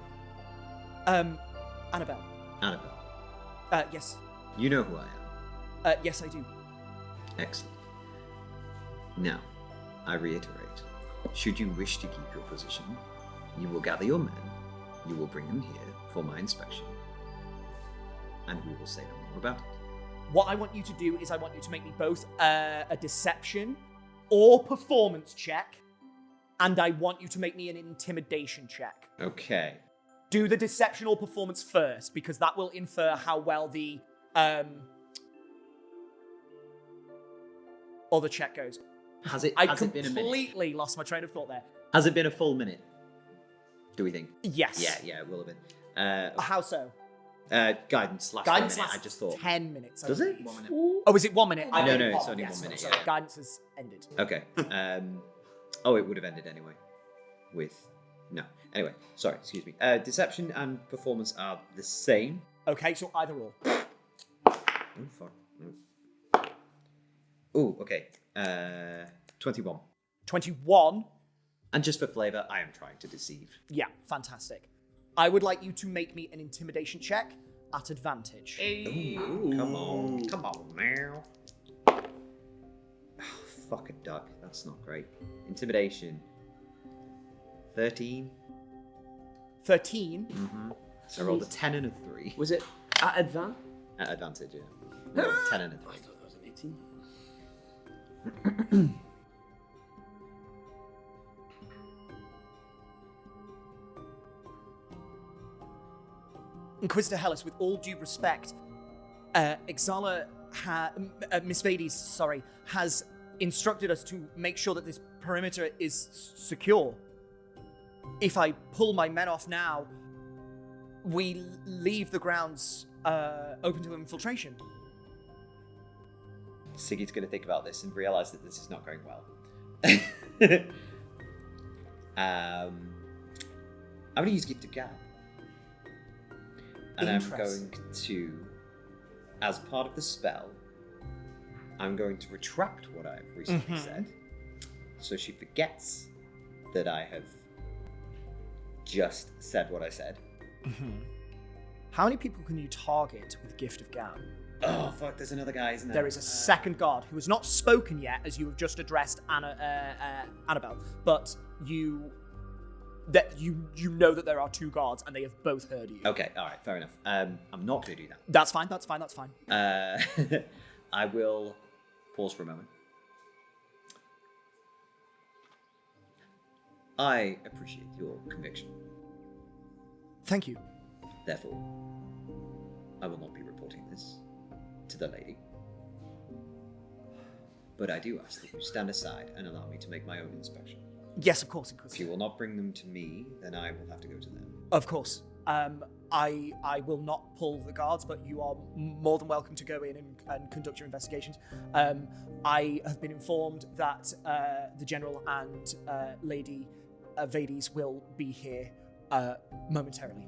Annabelle. Annabelle. Yes. You know who I am. Yes, I do. Excellent. Now, I reiterate, should you wish to keep your position, you will gather your men, you will bring them here for my inspection, and we will say no more about it. What I want you to do is I want you to make me both a deception or performance check, and I want you to make me an intimidation check. Okay. Do the deception or performance first, because that will infer how well the other check goes. Has it I been a minute? completely lost my train of thought there. Has it been a full minute? Do we think? Yes. Yeah, it will have been. How so? Guidance lasts Guidance a minute, lasts I just thought. 10 minutes. I Does it? believe. 1 minute. Oh, is it 1 minute? No, beg no, your it's pardon. only Yes, 1 minute, sorry, yeah. Guidance has ended. Okay. Oh, it would have ended anyway. No. Anyway, sorry, excuse me. Deception and performance are the same. Okay, so either or. Oh, fuck. Oh, okay. 21. 21. And just for flavour, I am trying to deceive. Yeah, fantastic. I would like you to make me an intimidation check at advantage. Come on now. Oh, fuck a duck. That's not great. Intimidation. 13. 13. Mm-hmm. So I rolled a 10 and a 3. Was it at advance? At advantage, yeah. No, 10 and a 3. I thought that was an 18. Inquisitor Hellas, with all due respect, Ixala, Miss Vades, has instructed us to make sure that this perimeter is secure. If I pull my men off now, we leave the grounds open to infiltration. Siggy's going to think about this and realise that this is not going well. I'm going to use Gift of Gab. And I'm going to, as part of the spell, I'm going to retract what I've recently said. So she forgets that I have just said what I said. How many people can you target with Gift of Gab? Oh, fuck, there's another guy, isn't there? There is a second guard who has not spoken yet, as you have just addressed Annabelle. But you know that there are two guards, and they have both heard you. Okay, all right, fair enough. I'm not going to do that. That's fine. I will pause for a moment. I appreciate your conviction. Thank you. Therefore, I will not be reporting this to the lady. But I do ask that you stand aside and allow me to make my own inspection. Yes, of course, If Inquisitor. you will not bring them to me, then I will have to go to them. Of course. I will not pull the guards, but you are more than welcome to go in and conduct your investigations. I have been informed that the General and Lady Vades will be here momentarily.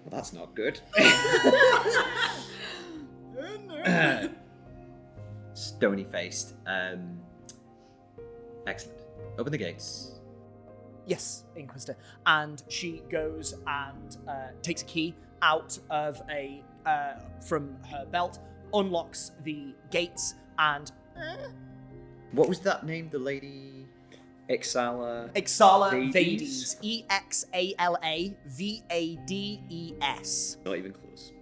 Well, that's not good. Stony-faced. Excellent. Open the gates. Yes, Inquisitor. And she goes and takes a key out of from her belt, unlocks the gates, and What was that name? The lady... Ixala Vades. EXALA VADES. Not even close.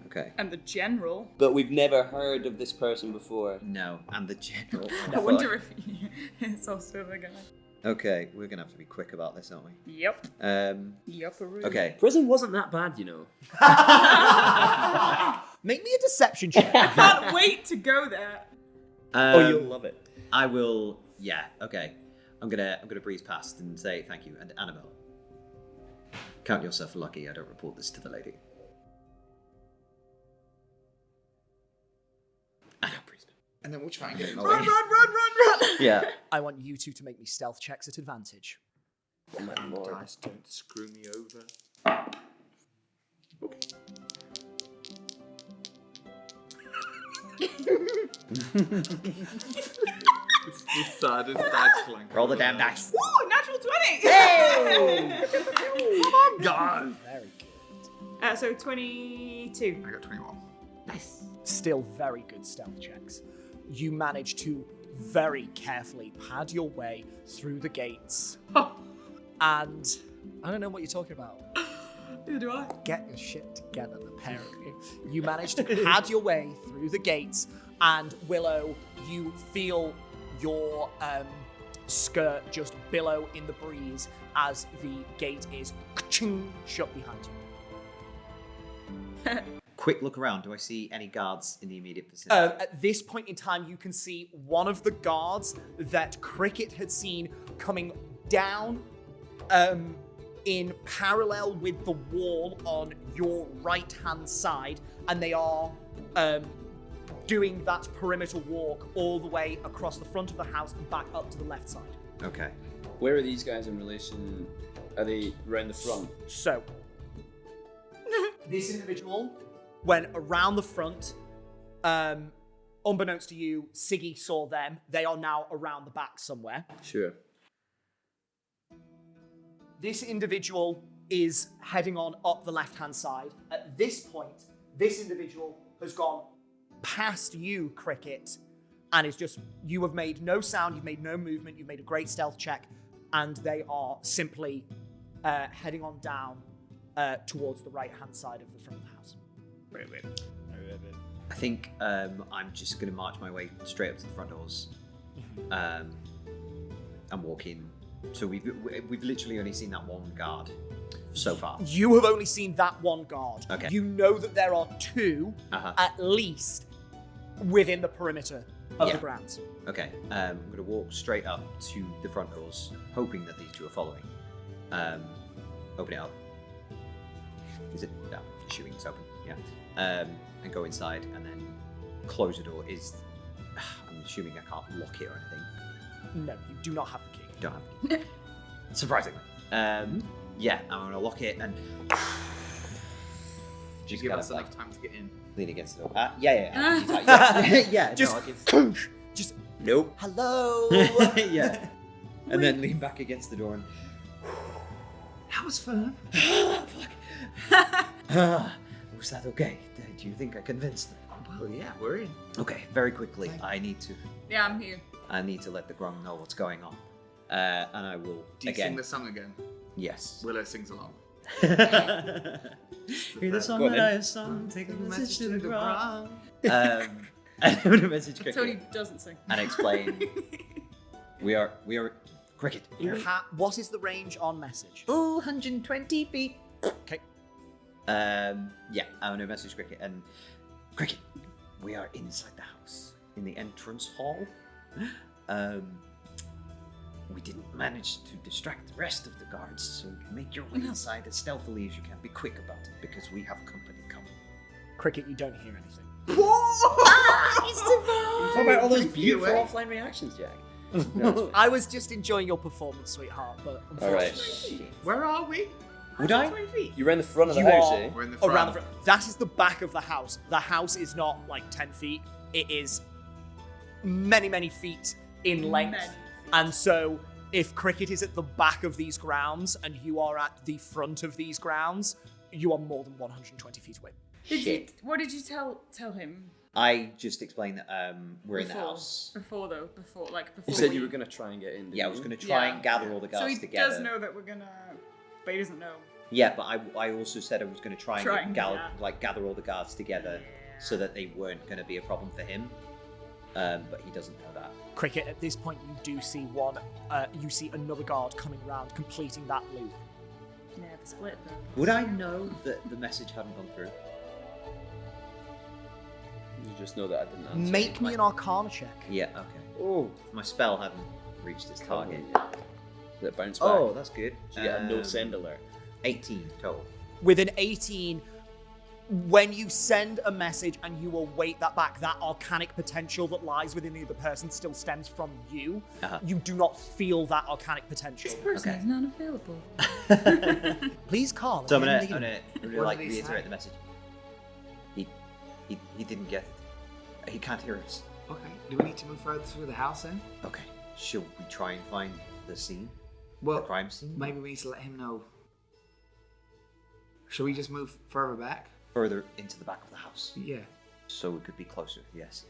Okay. And the general. But we've never heard of this person before. No, and the general. I wonder if it's also the guy. Okay, we're gonna have to be quick about this, aren't we? Yep. Yep. Okay. Prison wasn't that bad, you know. Make me a deception check. I can't wait to go there. You'll love it. I will. Yeah. Okay. I'm gonna breeze past and say thank you. And Annabelle, count yourself lucky. I don't report this to the lady. And then we'll try and get him Run! away. Yeah. I want you two to make me stealth checks at advantage. Oh my lord. Dice don't screw me over. It's the saddest dice clank. Roll the damn dice. Woo! Natural 20! God. Very good. So 22. I got 21. Nice. Still very good stealth checks. You manage to very carefully pad your way through the gates. And I don't know what you're talking about. Neither do I. Get your shit together, the pair of you. You manage to pad your way through the gates, and Willow, you feel your skirt just billow in the breeze as the gate is shut behind you. Quick look around. Do I see any guards in the immediate vicinity? At this point in time, you can see one of the guards that Cricket had seen coming down in parallel with the wall on your right-hand side, and they are doing that perimeter walk all the way across the front of the house and back up to the left side. Okay. Where are these guys in relation? Are they round the front? So, This individual went around the front. Unbeknownst to you, Siggy saw them. They are now around the back somewhere. Sure. This individual is heading on up the left-hand side. At this point, this individual has gone past you, Cricket, and is just, you have made no sound, you've made no movement, you've made a great stealth check, and they are simply heading on down towards the right-hand side of the front of the house. Wait. I think I'm just going to march my way straight up to the front doors. And walk in. So we've literally only seen that one guard so far. You have only seen that one guard. Okay. You know that there are two, at least, within the perimeter of the grounds. Okay. I'm going to walk straight up to the front doors, hoping that these two are following. Open it up. Is it? No, assuming it's open. Yeah. And go inside and then close the door. I'm assuming I can't lock it or anything. No, you do not have the key. Don't have the key. Surprisingly. Yeah, I'm gonna lock it and Just give us enough time to get in. Lean against the door. Yeah. Just, no, just nope. hello. Yeah. And then lean back against the door and That was fun. was that okay? Do you think I convinced them? Well, yeah, we're in. Okay, very quickly. I need to I'm here. let the Grung know what's going on. And I will Do you again. sing the song again? Yes. Willow sings along. Hear the song Go on that then. I have sung, take a message to the Grung. Grung. And I'm gonna message Cricket Tony doesn't sing. and explain. we are Cricket. What is the range on message? 120 feet. Okay. Yeah, I'm gonna message Cricket and Cricket. We are inside the house in the entrance hall. We didn't manage to distract the rest of the guards, so make your way inside as stealthily as you can. Be quick about it because we have company coming. Cricket, you don't hear anything. What about all those beautiful away. offline reactions, Jack? I was just enjoying your performance, sweetheart, but All right. unfortunately, Where are we? Would I? You're in the front of the You house, are- eh? We're in the front. around the front. That is the back of the house. The house is not like 10 feet. It is many, many feet in length. Many. And so if Cricket is at the back of these grounds and you are at the front of these grounds, you are more than 120 feet away. What did you tell him? I just explained that we're in the Before. house. Before. You said you were going to try and get in. Yeah, I was going to try and gather all the So guards he together. does know that we're gonna, but he doesn't know. Yeah, but I also said I was going to try and Yeah. gather all the guards together so that they weren't going to be a problem for him. But he doesn't know that. Cricket, at this point, you do see you see another guard coming around, completing that loop. Never split them. Would I know that the message hadn't gone through? You just know that I didn't answer. Make me an Arcana check. Yeah, okay. Oh, my spell hadn't reached its target. That bounce back. Oh, that's good. So you get a no send alert. 18 total. With an 18, when you send a message and you await that back, that arcanic potential that lies within the other person still stems from you. You do not feel that arcanic potential. This person Okay. is not available. Please call. So I'm gonna What like did he reiterate say? the message. He didn't get it. He can't hear us. Okay. Do we need to move further through the house then? Okay. Should we try and find the scene? Well, The crime scene? maybe we need to let him know. Should we just move further back? Further into the back of the house. Yeah. So we could be closer, yes.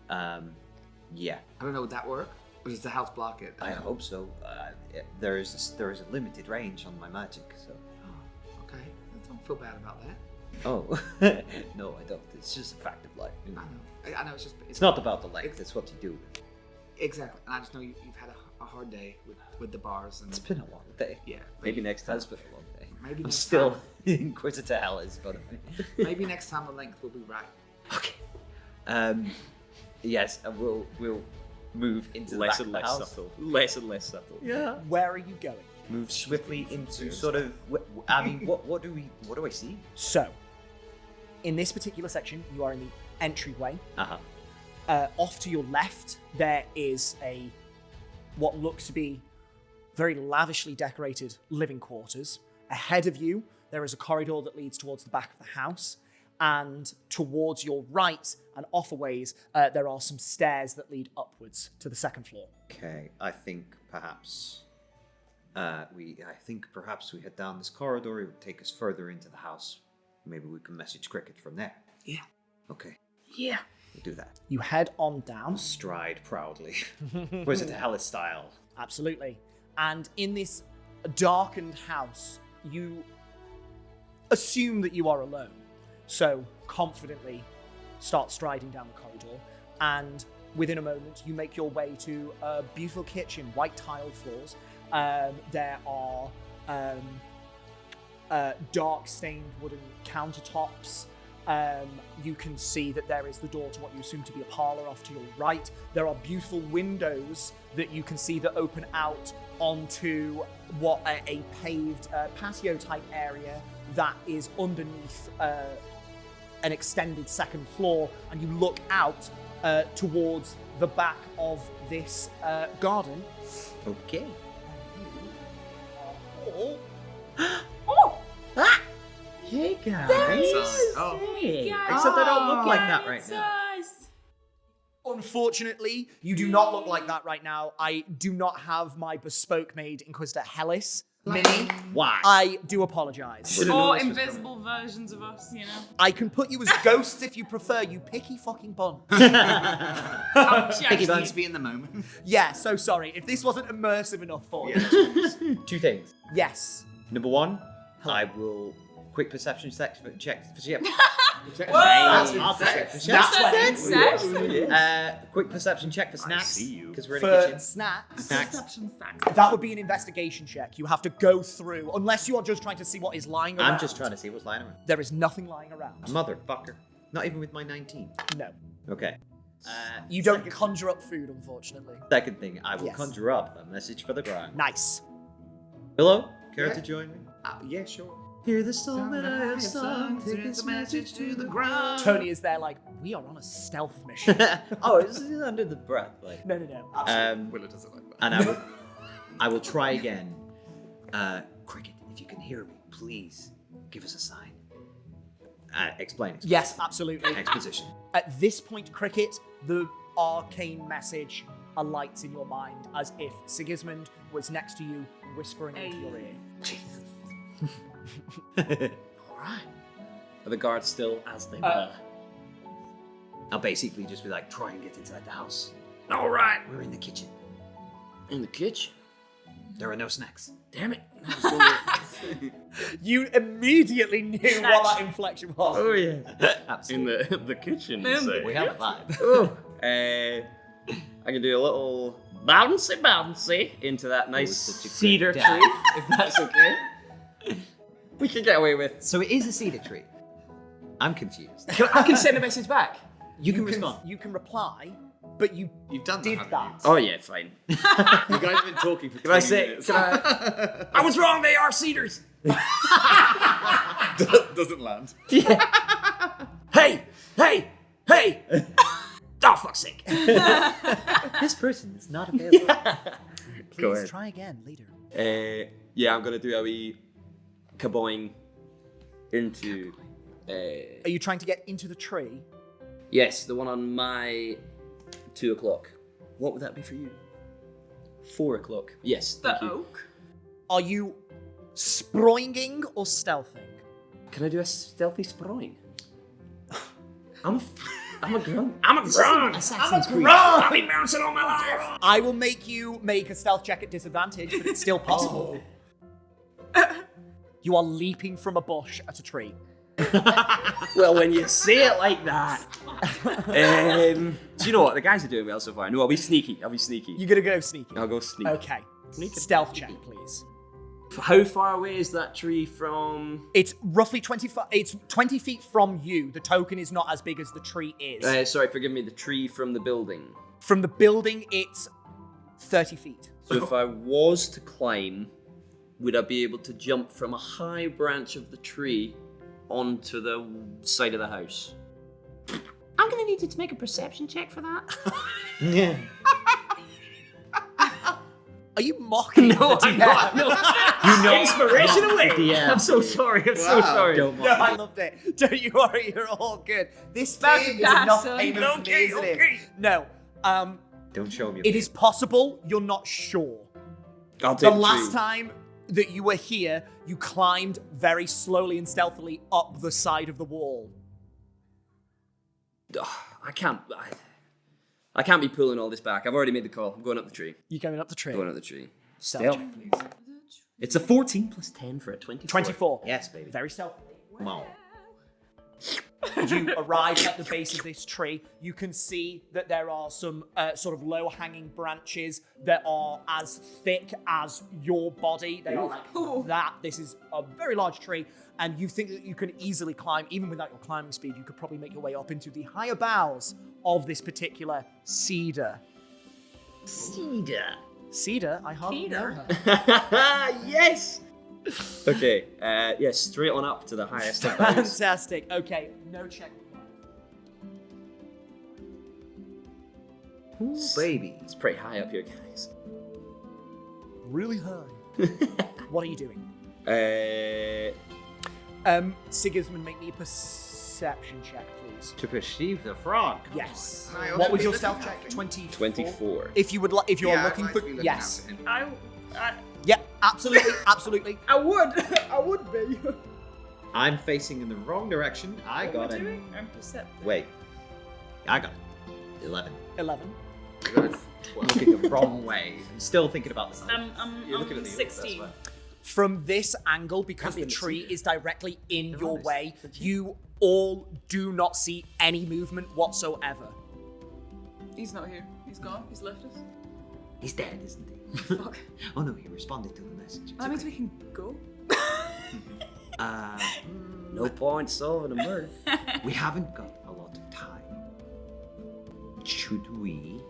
Yeah, I don't know, would that work? Or does the house block it? I hope so. There is a limited range on my magic, so. Oh, okay. I don't feel bad about that. Oh, no, I don't. It's just a fact of life. I know. I know. It's just. It's not about the length. It's what you do. Exactly. And I just know you've had a hard day with the bars and. It's been a long day. Yeah. Maybe next time. It's been a long day. Maybe I'm next still time. Inquisitor Hellas, but Maybe next time the length will be right. okay. Yes, and we'll move into the Less back and of the less house. subtle. Less and less subtle. Yeah. Where are you going? Move swiftly into sort of. I mean, what do I see? So, in this particular section, you are in the entryway. Off to your left, there is what looks to be very lavishly decorated living quarters. Ahead of you, there is a corridor that leads towards the back of the house. And towards your right and off a ways, there are some stairs that lead upwards to the second floor. Okay, I think perhaps we head down this corridor. It would take us further into the house. Maybe we can message Cricket from there. Yeah. Okay. Yeah. We'll do that. You head on down. Stride proudly. Or is it Hellas style? Absolutely. And in this darkened house, you assume that you are alone. So confidently start striding down the corridor. And within a moment, you make your way to a beautiful kitchen, white tiled floors. There are dark stained wooden countertops. You can see that there is the door to what you assume to be a parlor off to your right. There are beautiful windows that you can see that open out onto what a paved patio type area that is underneath an extended second floor, and you look out towards the back of this garden. Okay. Hey guys. Oh. Hey. Except I don't look like that right now. Unfortunately, you do not look like that right now. I do not have my bespoke made Inquisitor Hellas mini. Why? I do apologize. Or invisible versions of us, you know. I can put you as ghosts if you prefer, you picky fucking bun. Picky bones be in the moment. Yeah, so sorry. If this wasn't immersive enough for you. Two things. Yes. Number one, I will quick perception check for quick perception check for snacks. see you. Because we're in the For kitchen. snacks, Snacks. that would be an investigation check. You have to go through, unless you are just trying to see what is lying around. I'm just trying to see what's lying around. There is nothing lying around. Motherfucker. Not even with my 19. No. Okay. You don't conjure up food, unfortunately. Second thing, I will Yes. conjure up a message for the ground. Nice. Hello? Care Yeah. to join me? Yeah, sure. Hear the song that I have sung, take this message to the ground. Tony is there like, we are on a stealth mission. Oh, this is under the breath, like. No. Absolutely. Willa doesn't like that. And I will try again. Cricket, if you can hear me, please give us a sign. Explain. Yes, absolutely. Exposition. At this point, Cricket, the arcane message alights in your mind as if Sigismund was next to you, whispering into your ear. Alright. Are the guards still as they were? I'll basically just be like, try and get inside the house. Alright. We're in the kitchen. In the kitchen? There are no snacks. Damn it. You immediately knew what that inflection was. Oh yeah. Absolutely. In the kitchen, you Boom. say? We have a vibe. Oh. I can do a little bouncy into that nice such a good cedar dad. tree, if that's okay. We can get away with. So it is a cedar tree. I'm confused. I can send a message back. You can respond. You can reply, but you You've done did that. that. Oh yeah, fine. You guys have been talking for 20 Can I say? minutes. Can I? I was wrong. They are cedars. Doesn't land. Hey! Oh fuck's sake! This person is not available. Go Please ahead. try again later. Yeah, I'm gonna do a wee kaboing into. Are you trying to get into the tree? Yes, the one on my 2 o'clock. What would that be for you? 4 o'clock. Yes, The thank you. oak. Are you sproinging or stealthing? Can I do a stealthy sproing? I'm a grunt. I'm a grunt. Assassin's Creed. I've been bouncing all my life. I will make you make a stealth check at disadvantage, but it's still possible. You are leaping from a bush at a tree. Well, when you say it like that. Do you know what? The guys are doing well so far. No, I'll be sneaky. You're gonna go sneaky. I'll go sneaky. Okay. Stealth check, please. How far away is that tree from? It's roughly 20 feet from you. The token is not as big as the tree is. Sorry, forgive me. The tree from the building. From the building, it's 30 feet. So if I was to climb, would I be able to jump from a high branch of the tree onto the side of the house? I'm gonna need you to make a perception check for that. Yeah. Are you mocking No, the I'm DM? not. No. You know, Inspiration away. DM. I'm so sorry. I'm so Wow. sorry. Don't No, mock I me. loved it. Don't you worry, you're all good. This That's thing is gas, enough son. payment for me, Okay, isn't okay. it? No. Don't show me. It is possible. You're not sure. I'll The take last tree. time that you were here, you climbed very slowly and stealthily up the side of the wall. Ugh, I can't be pulling all this back. I've already made the call. I'm going up the tree. You're going up the tree. Going up the tree. Stealth. Please. It's a 14 plus 10 for a 24. 24. Yes, baby. Very stealthy. Come on. You arrive at the base of this tree. You can see that there are some sort of low-hanging branches that are as thick as your body. They are like that. This is a very large tree, and you think that you can easily climb, even without your climbing speed. You could probably make your way up into the higher boughs of this particular cedar. Cedar. Cedar? I hardly know Cedar? her. Yes. Okay. Yes, straight on up to the highest of those. Fantastic. Okay, no check. Ooh, baby. It's pretty high up here, guys. Really high. What are you doing? Sigismund, make me a perception check, please. To perceive the frog. Yes. Can I also What was be your looking stealth at check? him? 24. 24. If you would, if you're Yeah, I'd looking like for, to be looking yes, after him. I yeah, absolutely, absolutely. I would be. I'm facing in the wrong direction. I What got am I it. doing? I'm perceptive. Wait. I got it. 11. 11. Looking the wrong way. I'm still thinking about this. You're looking I'm at the 16. that's From this angle, because Can't be the in the tree cedar. is directly in They're your honest. way, you all do not see any movement whatsoever. He's not here. He's gone. He's left us. He's dead, isn't he? Fuck. Oh no, he responded to the message. That means we can go. No point solving a murder. We haven't got a lot of time. Should we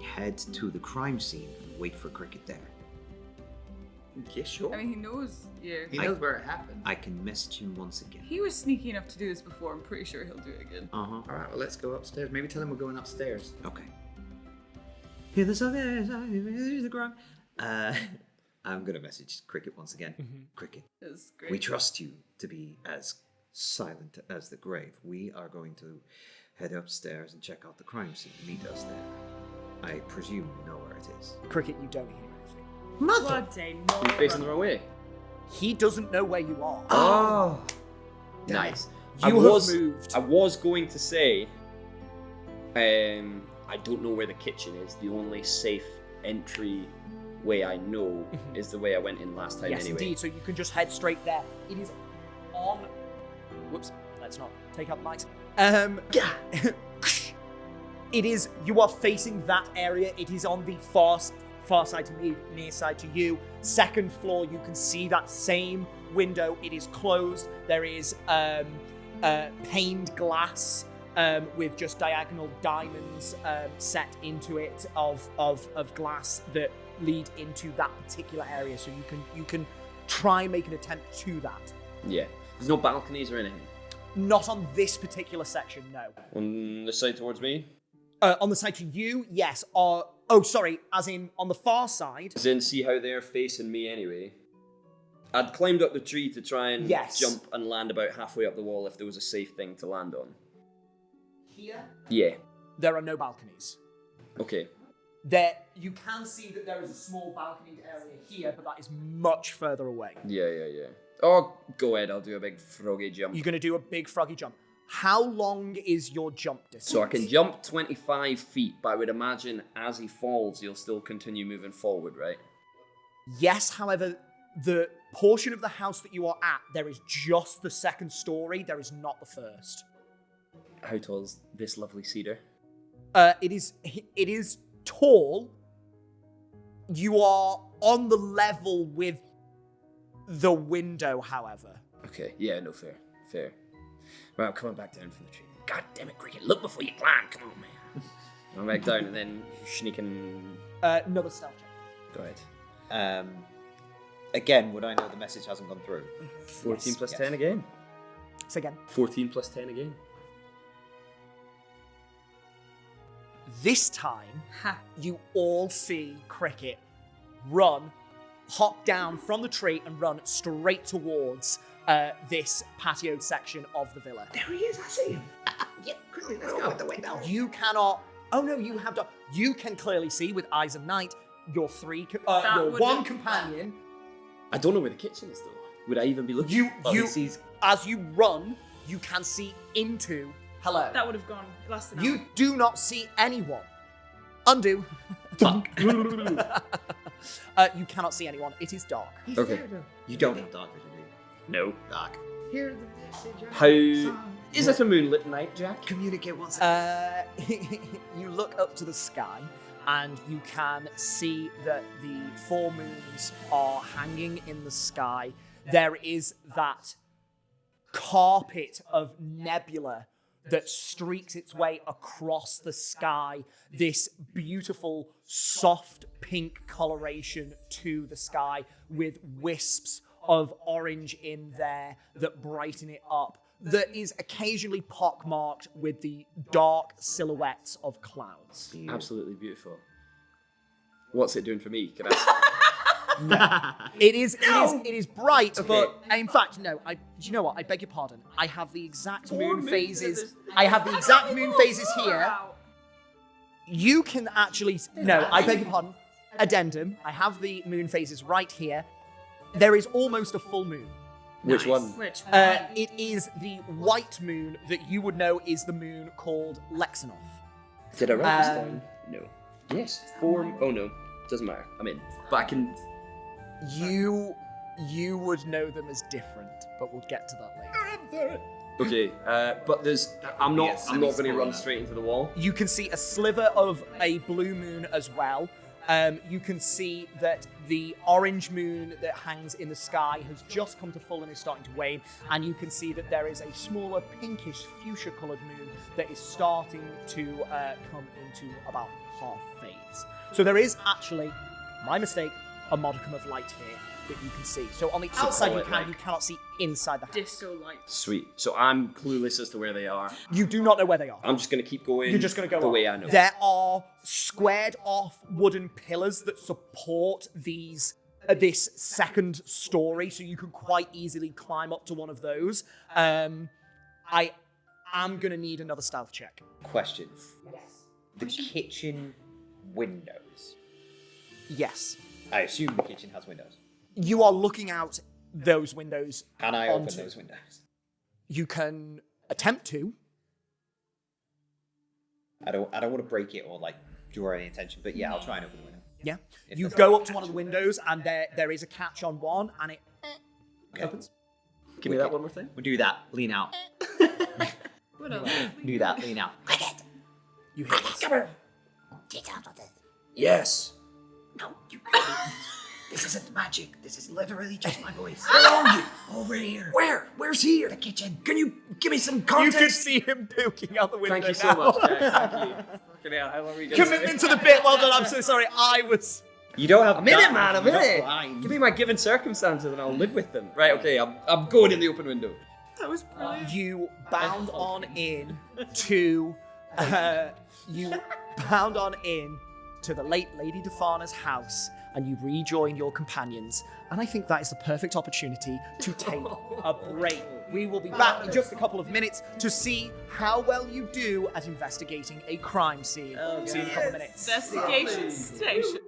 head to the crime scene and wait for Cricket there? Yeah, sure. I mean, he knows. Yeah. He knows where it happened. I can message him once again. He was sneaky enough to do this before. I'm pretty sure he'll do it again. Uh-huh. All right, well, let's go upstairs. Maybe tell him we're going upstairs. Okay. Hear the song, the ground. I'm gonna message Cricket once again. Cricket, It's great. we trust you to be as silent as the grave. We are going to head upstairs and check out the crime scene. Meet us there. I presume you know where it is. Cricket, you don't hear anything. Bloody no. You're facing the wrong way. He doesn't know where you are. Oh. Nice. You have moved. I was going to say, I don't know where the kitchen is. The only safe entry way I know is the way I went in last time Yes, anyway. indeed. So you can just head straight there. It is on. Whoops. Let's not take out the mics. It is. You are facing that area. It is on the far side to me, near side to you. Second floor. You can see that same window. It is closed. There is paned glass with just diagonal diamonds set into it of glass that lead into that particular area. So you can try and make an attempt to that. Yeah. There's no balconies or anything. Not on this particular section, no. On the side towards me? On the side to you, yes. Sorry, as in on the far side. As in, see how they're facing me anyway. I'd climbed up the tree to try and Yes. jump and land about halfway up the wall if there was a safe thing to land on. Here, Yeah. there are no balconies. Okay. There, you can see that there is a small balconied area here, but that is much further away. Yeah. Oh, go ahead. I'll do a big froggy jump. You're going to do a big froggy jump. How long is your jump distance? So I can jump 25 feet, but I would imagine as he falls, he'll still continue moving forward, right? Yes, however, the portion of the house that you are at, there is just the second story. There is not the first. How tall is this lovely cedar? It is tall. You are on the level with the window, however. Okay, yeah, no, fair. Right, I'm coming back down from the tree. God damn it, Cricket, look before you climb, come on, man. I'm back down and then sneaking... Another stealth check. Go ahead. Again, would I know the message hasn't gone through? 14 plus yes. 10 again. Say again. 14 plus 10 again. This time, Ha. you all see Cricket run, hop down from the tree and run straight towards this patioed section of the villa. There he is. I see him. Yeah, quickly, let's go. The window. You cannot. Oh no, you have done. You can clearly see with eyes of night your That your would one have- companion. I don't know where the kitchen is though. Would I even be looking? You Well, you he sees- as you run, you can see into. Hello. That would have gone less than You do not see anyone. Undo. Fuck. You cannot see anyone. It is dark. He's Okay. there, though. You don't have dark vision, do you? No. Dark. Hear the message. How is it a moonlit night, Jack? Communicate once. You look up to the sky and you can see that the four moons are hanging in the sky. There is that carpet of nebula that streaks its way across the sky, this beautiful soft pink coloration to the sky with wisps of orange in there that brighten it up, that is occasionally pockmarked with the dark silhouettes of clouds. Absolutely beautiful. What's it doing for me? Can I? It is bright, Okay. but in fact, no. Do you know what? I beg your pardon. I have the exact moon phases. I have the exact moon phases here. You can actually no. I beg your pardon. Addendum. I have the moon phases right here. There is almost a full moon. Which one? Which It is the white moon that you would know is the moon called Lexanoff. Did I write this Um, down? No. Yes. 4. Oh no. Doesn't matter. I'm in. But I can. You would know them as different, but we'll get to that later. Okay. But there's. I'm not. Yes, I'm not going to spoiler. run straight into the wall. You can see a sliver of a blue moon as well. You can see that the orange moon that hangs in the sky has just come to full and is starting to wane. And you can see that there is a smaller pinkish fuchsia-coloured moon that is starting to come into about half phase. So there is actually, my mistake, a modicum of light here that you can see. So on the outside it like- you cannot see inside the house. disco lights. Sweet. So I'm clueless as to where they are. You do not know where they are. I'm just going to keep going. You're just going to go the on. way I know. There are squared off wooden pillars that support these this second story, so you can quite easily climb up to one of those. I am going to need another stealth check. Question. Yes. The kitchen windows. Yes. I assume the kitchen has windows. You are looking out those windows. Can I open onto- those windows? You can attempt to. I don't want to break it or like draw any attention, but yeah, I'll try and open the window. Yeah. If You that's go right. up to one of the windows, and there is a catch on one, and it Okay. opens. Give me that one more time. We'll do that. Lean out. What else? Do that. Lean out. You hear this. Yes. This isn't magic. This is literally just my voice. Where are you? Over here. Where? Where's here? The kitchen. Can you give me some You context? can see him poking out the window. Thank you so now. much, Jack. Thank you. Fucking hell, how long are you gonna Commitment to the bit. Well done. I'm so sorry. I was. You don't have I'm in it, that- man, I'm you're in not it. blind. Give me my given circumstances and I'll live with them. Right, okay, I'm going in the open window. That was brilliant. You bound on in to. You bound on in to the late Lady Defana's house, and you rejoin your companions. And I think that is the perfect opportunity to take a break. We will be back in just a couple of minutes to see how well you do at investigating a crime scene. See you in a couple of minutes. Investigation station.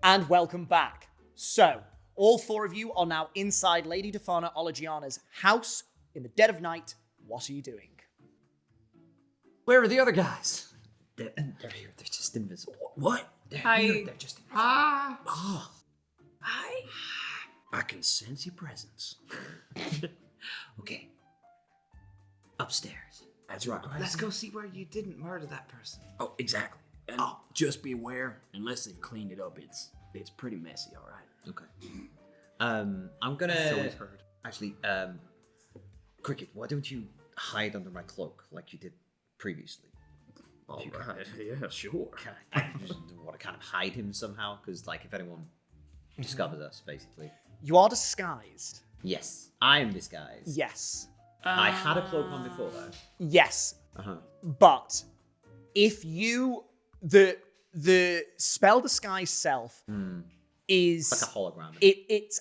And welcome back. So, all four of you are now inside Lady Defana Olagiana's house in the dead of night. What are you doing? Where are the other guys? They're here. They're just invisible. What? They're Hi. here. They're just invisible. Oh. Hi. I can sense your presence. Okay. Upstairs. That's right. Let's go see where you didn't murder that person. Oh, exactly. And just be aware, unless they've cleaned it up, it's pretty messy, all right? Okay. I'm gonna. So we've heard. Actually, Cricket, why don't you hide under my cloak like you did previously? All right. Yeah, sure. I just want to kind of hide him somehow, because like if anyone discovers us, basically. You are disguised. Yes, I am disguised. Yes. I had a cloak on before though. Yes. Uh-huh. But if you the spell disguise self is Like a hologram. It's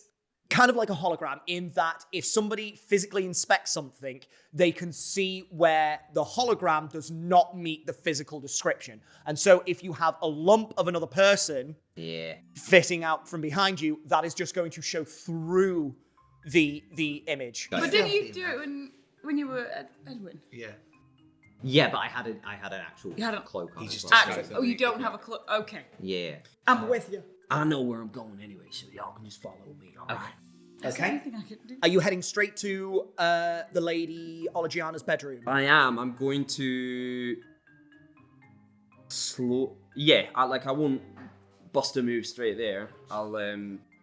kind of like a hologram in that if somebody physically inspects something, they can see where the hologram does not meet the physical description. And so if you have a lump of another person fitting out from behind you, that is just going to show through the image. But didn't you do it when you were at Edwin? Yeah. Yeah, but I had an actual You had a cloak on. He as just well. described Oh, you don't have a clue. Okay. Yeah. I'm with you. I know where I'm going anyway, so y'all can just follow me, all right? Is there anything I can do? Are you heading straight to the Lady Olagiana's bedroom? I am. I'm going to slow. Yeah, I won't bust a move straight there. I'll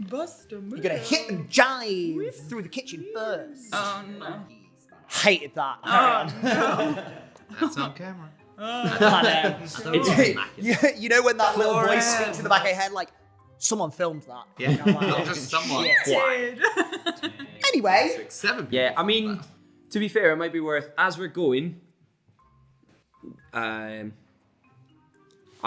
Bust a move. You're gonna hit and jive through the kitchen first. Oh no. Hated that. Oh no. That's on camera. I know. You know when that little voice speaks in the back of your head, like, someone filmed that. Yeah. And I'm like, Not just someone. Did. anyway, 6, 7. Yeah, I mean, to be fair, it might be worth, as we're going, I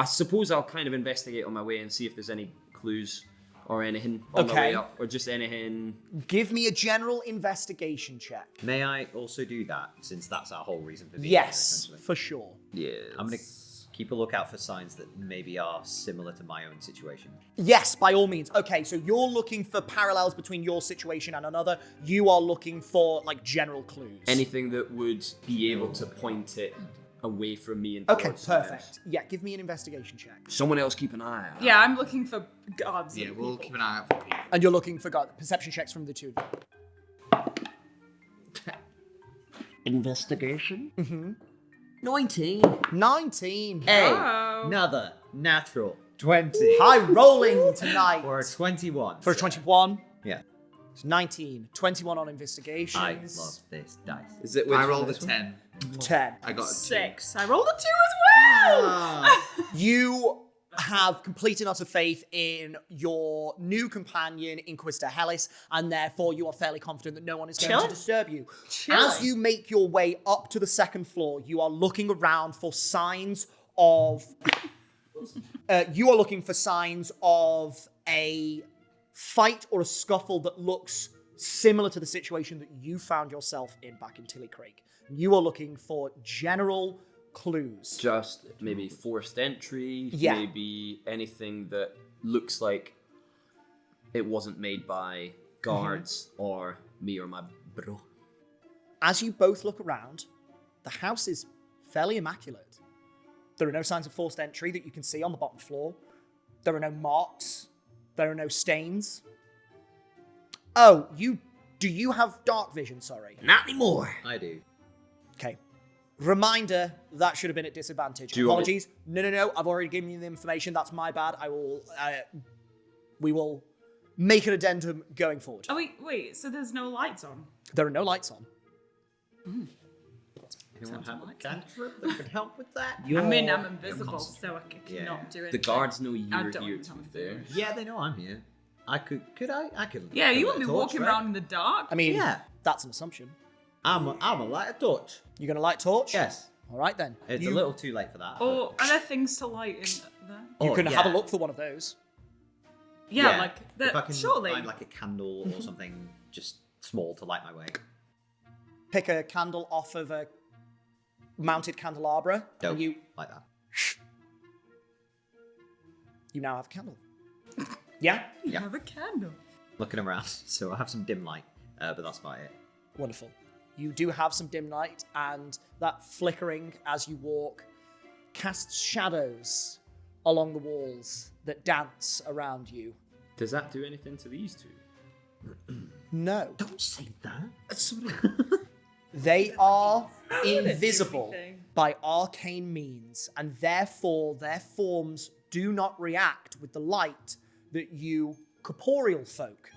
suppose I'll kind of investigate on my way and see if there's any clues or anything on my way Okay. up, or just anything. give me a general investigation check. May I also do that, since that's our whole reason for being Yes, here, essentially? for sure. Yeah. I'm going to keep a lookout for signs that maybe are similar to my own situation. Yes, by all means. Okay, so you're looking for parallels between your situation and another. You are looking for, like, general clues. Anything that would be able to point it away from me and Okay, towards someone perfect. else. Yeah, give me an investigation check. Someone else keep an eye out. Yeah, I'm looking for gods. Yeah, and we'll people. keep an eye out for people. And you're looking for perception checks from the two of you. Investigation? Mm-hmm. 19. 19. Hey, Oh. another natural 20. High rolling tonight. Or a 21. For a 21. Yeah. It's 19. 21 on investigations. I love this dice. Is it? I rolled a 10. 10. I got a 2. 6. I rolled a 2 as well. You have complete and utter faith in your new companion, Inquisitor Hellis, and therefore you are fairly confident that no one is going to disturb you. As you make your way up to the second floor, you are looking around for signs of... you are looking for signs of a fight or a scuffle that looks similar to the situation that you found yourself in back in Tilly Creek. You are looking for general clues. Just maybe forced entry, Yeah. maybe anything that looks like it wasn't made by guards or me or my bro. As you both look around, the house is fairly immaculate. There are no signs of forced entry that you can see on the bottom floor. There are no marks. There are no stains. Oh, do you have dark vision, sorry? Not anymore. I do. Okay. Reminder, that should have been at disadvantage. Do you want Apologies. No. I've already given you the information. That's my bad. We will make an addendum going forward. Oh, wait, so there's no lights on? There are no lights on. Anyone have a cantrip that could help with that? I mean, I'm invisible, so I Yeah. cannot do it. The guards know I you're don't here, have to time be to fair. do Yeah, they know I'm here. I could Yeah, you light wouldn't a be torch, walking right? around in the dark. I mean, Yeah. that's an assumption. I'm a light a torch. You're going to light torch? Yes. All right, then. It's a You- little too late for that. Or are there things to light in there? You Oh, can yeah. have a look for one of those. Yeah, like if I can surely. find like a candle or something just small to light my way. Pick a candle off of a mounted candelabra, Dope. and you Like that. now have a candle. Yeah? You have a candle. Looking around, so I have some dim light, but that's about it. Wonderful. You do have some dim light, and that flickering as you walk casts shadows along the walls that dance around you. Does that do anything to these two? No. Don't say that. They are invisible everything. by arcane means, and therefore their forms do not react with the light that you corporeal folk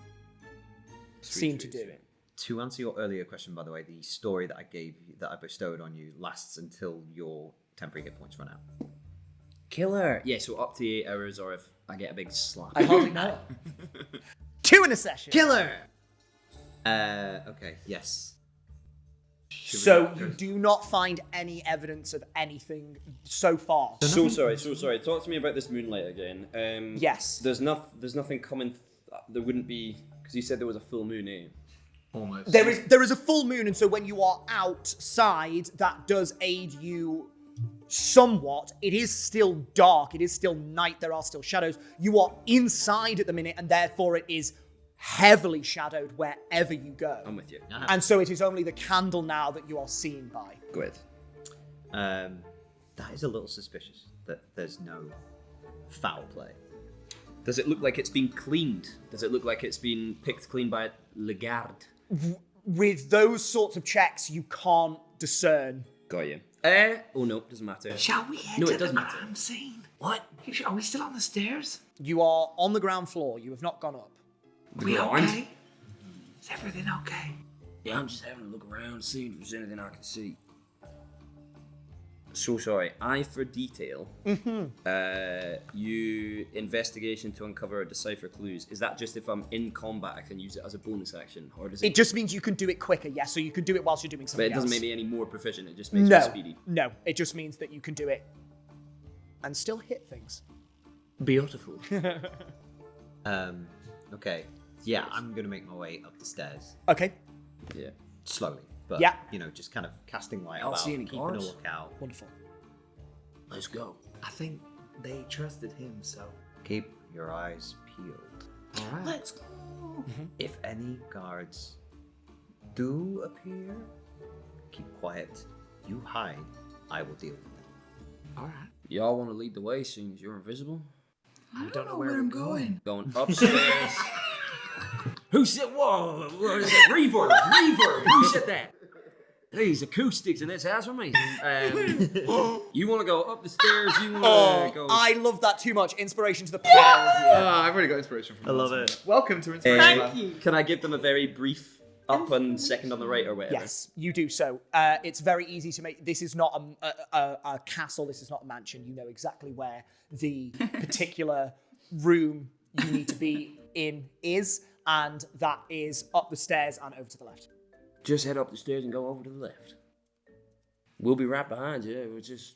seem to do. To answer your earlier question, by the way, the story that I gave you, that I bestowed on you, lasts until your temporary hit points run out. Killer. Yeah, so up to 8 hours, or if I get a big slap. I hardly know. 2 in a session. Killer. Okay. Yes. So you do not find any evidence of anything so far. So sorry. Talk to me about this moonlight again. Yes. There's nothing coming. There wouldn't be, because you said there was a full moon, eh? Almost. There is a full moon, and so when you are outside, that does aid you somewhat. It is still dark. It is still night. There are still shadows. You are inside at the minute, and therefore it is heavily shadowed wherever you go. I'm with you. And so it is only the candle now that you are seen by. Good. That is a little suspicious that there's no foul play. Does it look like it's been cleaned? Does it look like it's been picked clean by Le Garde? With those sorts of checks, you can't discern. Got you. Oh no, doesn't matter. Shall we head No, to it does the matter. crime scene? What? Are we still on the stairs? You are on the ground floor. You have not gone up. We okay? Is everything okay? Yeah, I'm just having a look around, seeing if there's anything I can see. So sorry. Eye for detail. You investigation to uncover or decipher clues. Is that just if I'm in combat, I can use it as a bonus action, or does it? It just means you can do it quicker, yes. So you can do it whilst you're doing But something it doesn't else. make me any more proficient. It just makes me speedy. No. It just means that you can do it and still hit things. Beautiful. Okay. Yeah, I'm gonna make my way up the stairs Okay. Yeah. slowly, but Yeah. just kind of casting light I don't about, see any keeping guards. a lookout. Wonderful. Let's go. I think they trusted him, so. Keep your eyes peeled. All right. Let's go. If any guards do appear, keep quiet. You hide. I will deal with them. All right. Y'all want to lead the way, seeing as you're invisible? I don't know where I'm going. Going upstairs. Who said? Whoa! What is it? Reverb! Reverb! Who said that? These acoustics in this house with me. You want to go up the stairs? You want Oh, to go? I love that too much. Inspiration to the pair of you. I've already got inspiration from I love last it. one. Welcome to Inspiration. Thank you. Can I give them a very brief up and second on the right or whatever? Yes, you do so. It's very easy to make. This is not a castle. This is not a mansion. You know exactly where the particular room you need to be in is, and that is up the stairs and over to the left. Just head up the stairs and go over to the left. We'll be right behind you. We're just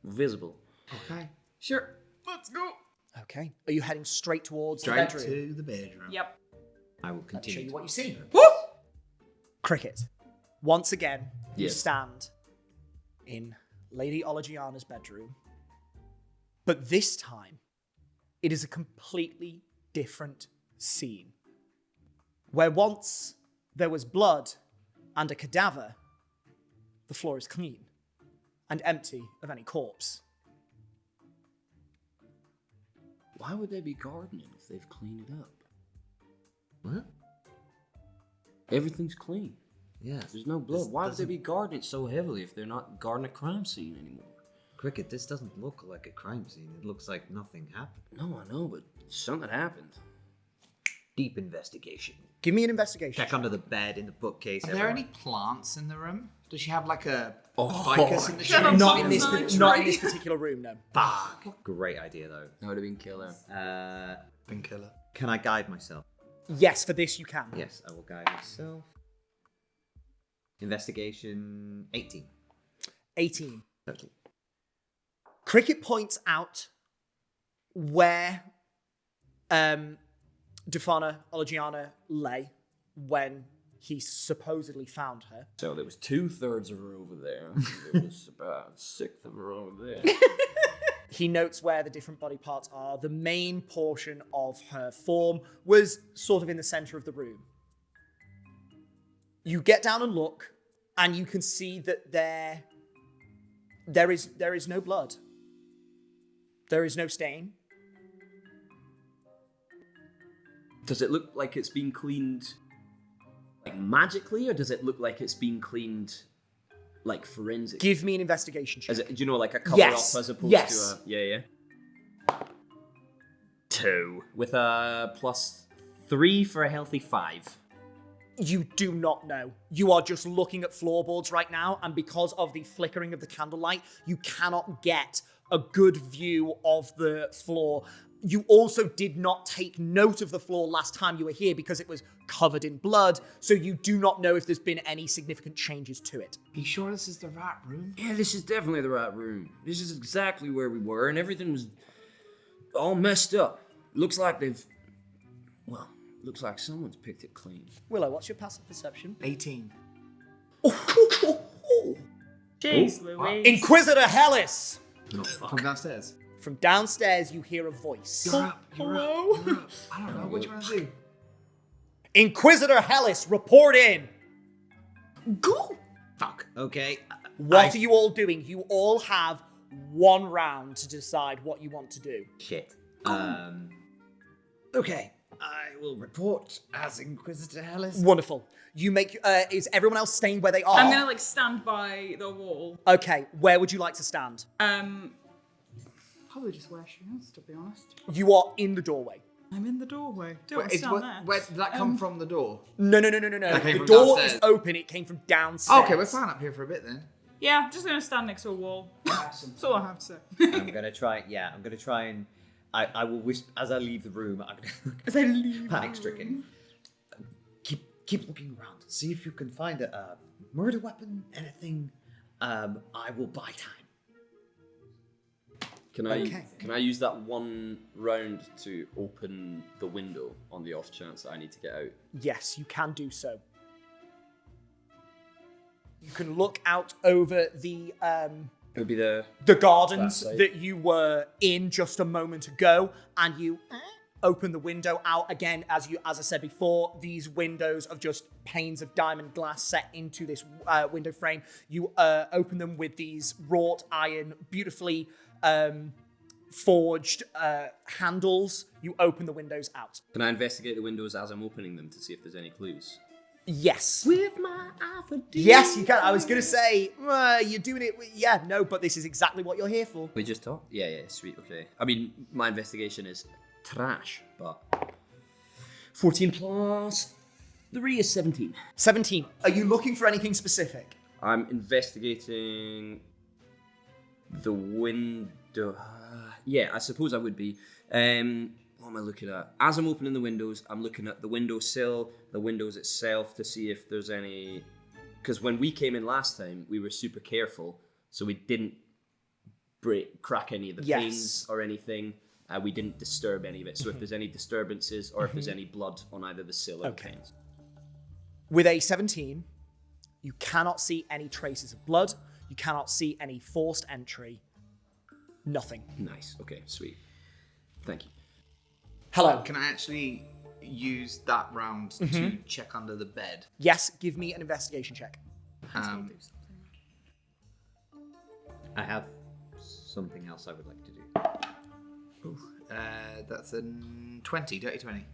visible. Okay. Sure. Let's go. Okay. Are you heading straight towards Straight the bedroom? to the bedroom. Yep. I will Let me show continue. you what you see. Woo! Cricket. Once again, you Yes. stand in Lady Olagiana's bedroom, but this time it is a completely different scene. Where once there was blood and a cadaver, the floor is clean and empty of any corpse. Why would they be gardening if they've cleaned it up? What? Everything's clean. Yeah. There's no blood. This Why would they doesn't- be gardening so heavily if they're not guarding a crime scene anymore? Cricket, this doesn't look like a crime scene. It looks like nothing happened. No, I know, but something happened. Deep investigation. Give me an investigation. Check under the bed, in the bookcase. Are there everywhere. any plants in the room? Does she have like a Oh, ficus in the Shut tree? up. Not in this, Bonsai not in tree. this particular room, no. Fuck. Great idea, though. That would have been killer. Been killer. Can I guide myself? Yes, for this you can. Yes, I will guide myself. Investigation 18. 18. 13. Cricket points out where Defana Olagiana lay when he supposedly found her. So there was 2/3 of her over there. There was about 1/6 of her over there. He notes where the different body parts are. The main portion of her form was sort of in the center of the room. You get down and look, and you can see that there is no blood. There is no stain. Does it look like it's been cleaned like magically, or does it look like it's been cleaned like forensic? Give me an investigation check. Is it, do you know, like a cover Yes. up as opposed Yes. to a... Yeah. 2. With a +3 for a healthy 5. You do not know. You are just looking at floorboards right now, and because of the flickering of the candlelight, you cannot get a good view of the floor. You also did not take note of the floor last time you were here because it was covered in blood, so you do not know if there's been any significant changes to it. Are you sure this is the right room? Yeah, this is definitely the right room. This is exactly where we were, and everything was all messed up. Looks like looks like someone's picked it clean. Willow, what's your passive perception? 18. Jeez Louise. Inquisitor Hellis! From downstairs. From downstairs, you hear a voice. You're up. You're up. I don't know. What do you want to do? Inquisitor Hellis, report in! Go! Fuck. Okay. What are you all doing? You all have 1 round to decide what you want to do. Shit. Okay. I will report as Inquisitor Hellis. Wonderful. You make. Is everyone else staying where they are? I'm gonna stand by the wall. Okay. Where would you like to stand? Probably just where she is, to be honest. You are in the doorway. I'm in the doorway. Don't Wait, stand there. where did that come from the door? No. came The from door downstairs. is open. It came from downstairs. Okay, we're fine up here for a bit then. Yeah, I'm just gonna stand next to a wall. That's all I have to say. I'm gonna try. Yeah, I'm gonna try and. I will whisper as I leave the room. I'm gonna As I leave. panic-stricken. Keep looking around. See if you can find a murder weapon, anything. I will buy time. Can I use that 1 round to open the window on the off chance that I need to get out? Yes, you can do so. You can look out over the It would be the gardens That side. that you were in just a moment ago, and you open the window out again. As I said before, these windows of just panes of diamond glass set into this window frame. You open them with these wrought iron, beautifully forged handles. You open the windows out. Can I investigate the windows as I'm opening them to see if there's any clues? Yes. With my alpha D. Yes, you can. I was going to say, you're doing it. Yeah, no, but this is exactly what you're here for. We just talked? Yeah, sweet, okay. I mean, my investigation is trash, but 14 plus 3 is 17. 17. Are you looking for anything specific? I'm investigating the window. Yeah, I suppose I would be. What am I looking at? As I'm opening the windows, I'm looking at the windowsill, the windows itself to see if there's any... Because when we came in last time, we were super careful, so we didn't crack any of the panes or anything. We didn't disturb any of it. So if there's any disturbances or if there's any blood on either the sill or the panes. With a 17, you cannot see any traces of blood. You cannot see any forced entry. Nothing. Nice. Okay, sweet. Thank you. Hello. Can I actually use that round to check under the bed? Yes, give me an investigation check. I have something else I would like to do. That's a 20, dirty 20.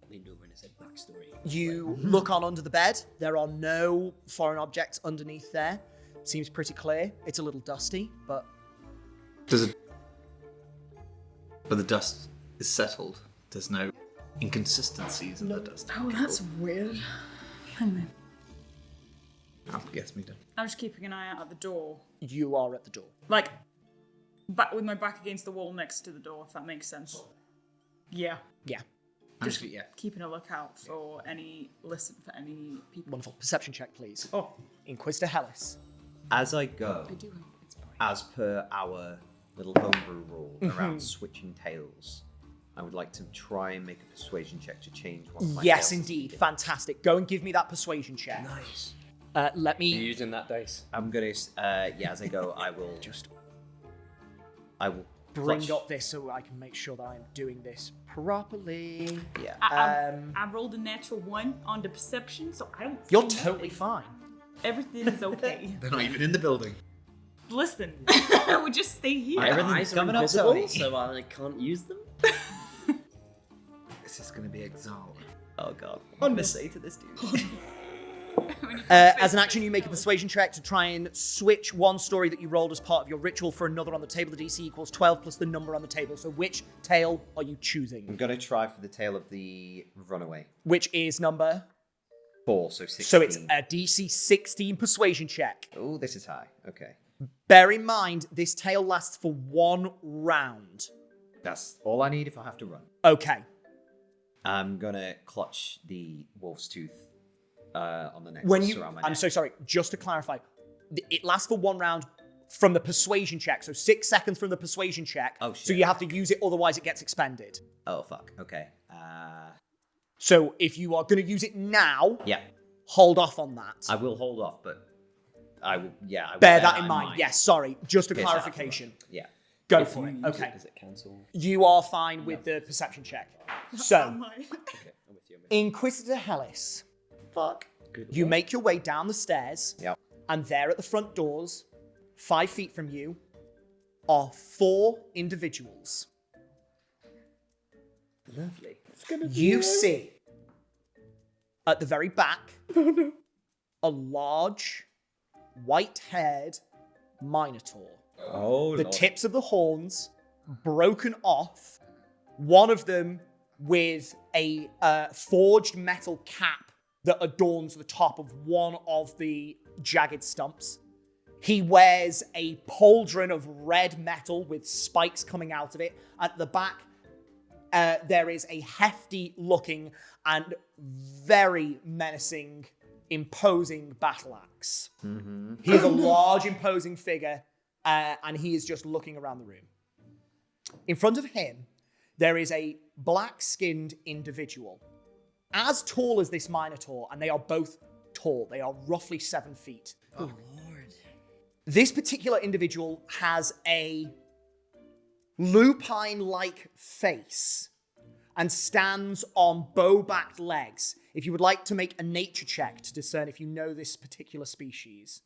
Leaned over and said backstory. You look on under the bed. There are no foreign objects underneath there. Seems pretty clear. It's a little dusty, but... But the dust is settled. There's no inconsistencies in the dust. Oh, that's weird. Anyway, I guess me done. I'm just keeping an eye out at the door. You are at the door. Like, back with my back against the wall next to the door, if that makes sense. Yeah. Yeah. Just Actually, yeah. keeping a lookout for any people. Wonderful. Perception check, please. Oh, Inquisitor Hellis. As I go, I do have it's fine. as per our little homebrew rule around switching tails, I would like to try and make a persuasion check to change one of my Yes, tails. indeed. Fantastic. Go and give me that persuasion check. Nice. Let me... Using that dice. I'm gonna, as I go, I will bring Clutch. up this so I can make sure that I am doing this properly. Yeah. I rolled a natural 1 on the perception, so I don't. You're see totally nothing. fine. Everything is okay. They're not even in the building. Listen, we just stay here. My Everything's eyes are coming up, invisible, Tony. so I can't use them. This is gonna be exalted. Oh god. What am I gonna say to this dude? As an action, you make a persuasion check to try and switch one story that you rolled as part of your ritual for another on the table. The DC equals 12 plus the number on the table. So which tale are you I'm choosing? gonna try for the tale of the runaway. Which is number? 4, so 16. So it's a DC 16 persuasion check. Oh, this is high. Okay. Bear in mind, this tale lasts for 1 round. That's all I need if I have to run. Okay. I'm gonna clutch the wolf's tooth on the neck. When you, around my I'm neck. so sorry, just to clarify, it lasts for 1 round from the persuasion check. So 6 seconds from the persuasion check. Oh, So shit. you have to use it, otherwise it gets expended. Oh fuck. Okay. So if you are going to use it now, Yeah. hold off on that. I will hold off, but I will. Yeah. I will Bear that in mind. Yes, sorry. Just a Yes, clarification. Yeah. Go for it. Okay. Does it cancel? You are fine with the perception check. So, I'm with you. Inquisitor Hellis, Fuck. you make your way down the stairs, Yep. and there at the front doors, 5 feet from you, are 4 individuals. Lovely. You see, at the very back, a large, white-haired minotaur. Oh, The tips of the horns broken off, one of them with a forged metal cap that adorns the top of one of the jagged stumps. He wears a pauldron of red metal with spikes coming out of it. At the back, there is a hefty looking and very menacing, imposing battle axe. Mm-hmm. He is a large, imposing figure, and he is just looking around the room. In front of him, there is a black-skinned individual, as tall as this minotaur, and they are both tall. They are roughly 7 feet. Oh lord. This particular individual has a lupine-like face and stands on bow-backed legs. If you would like to make a nature check to discern if you know this particular species.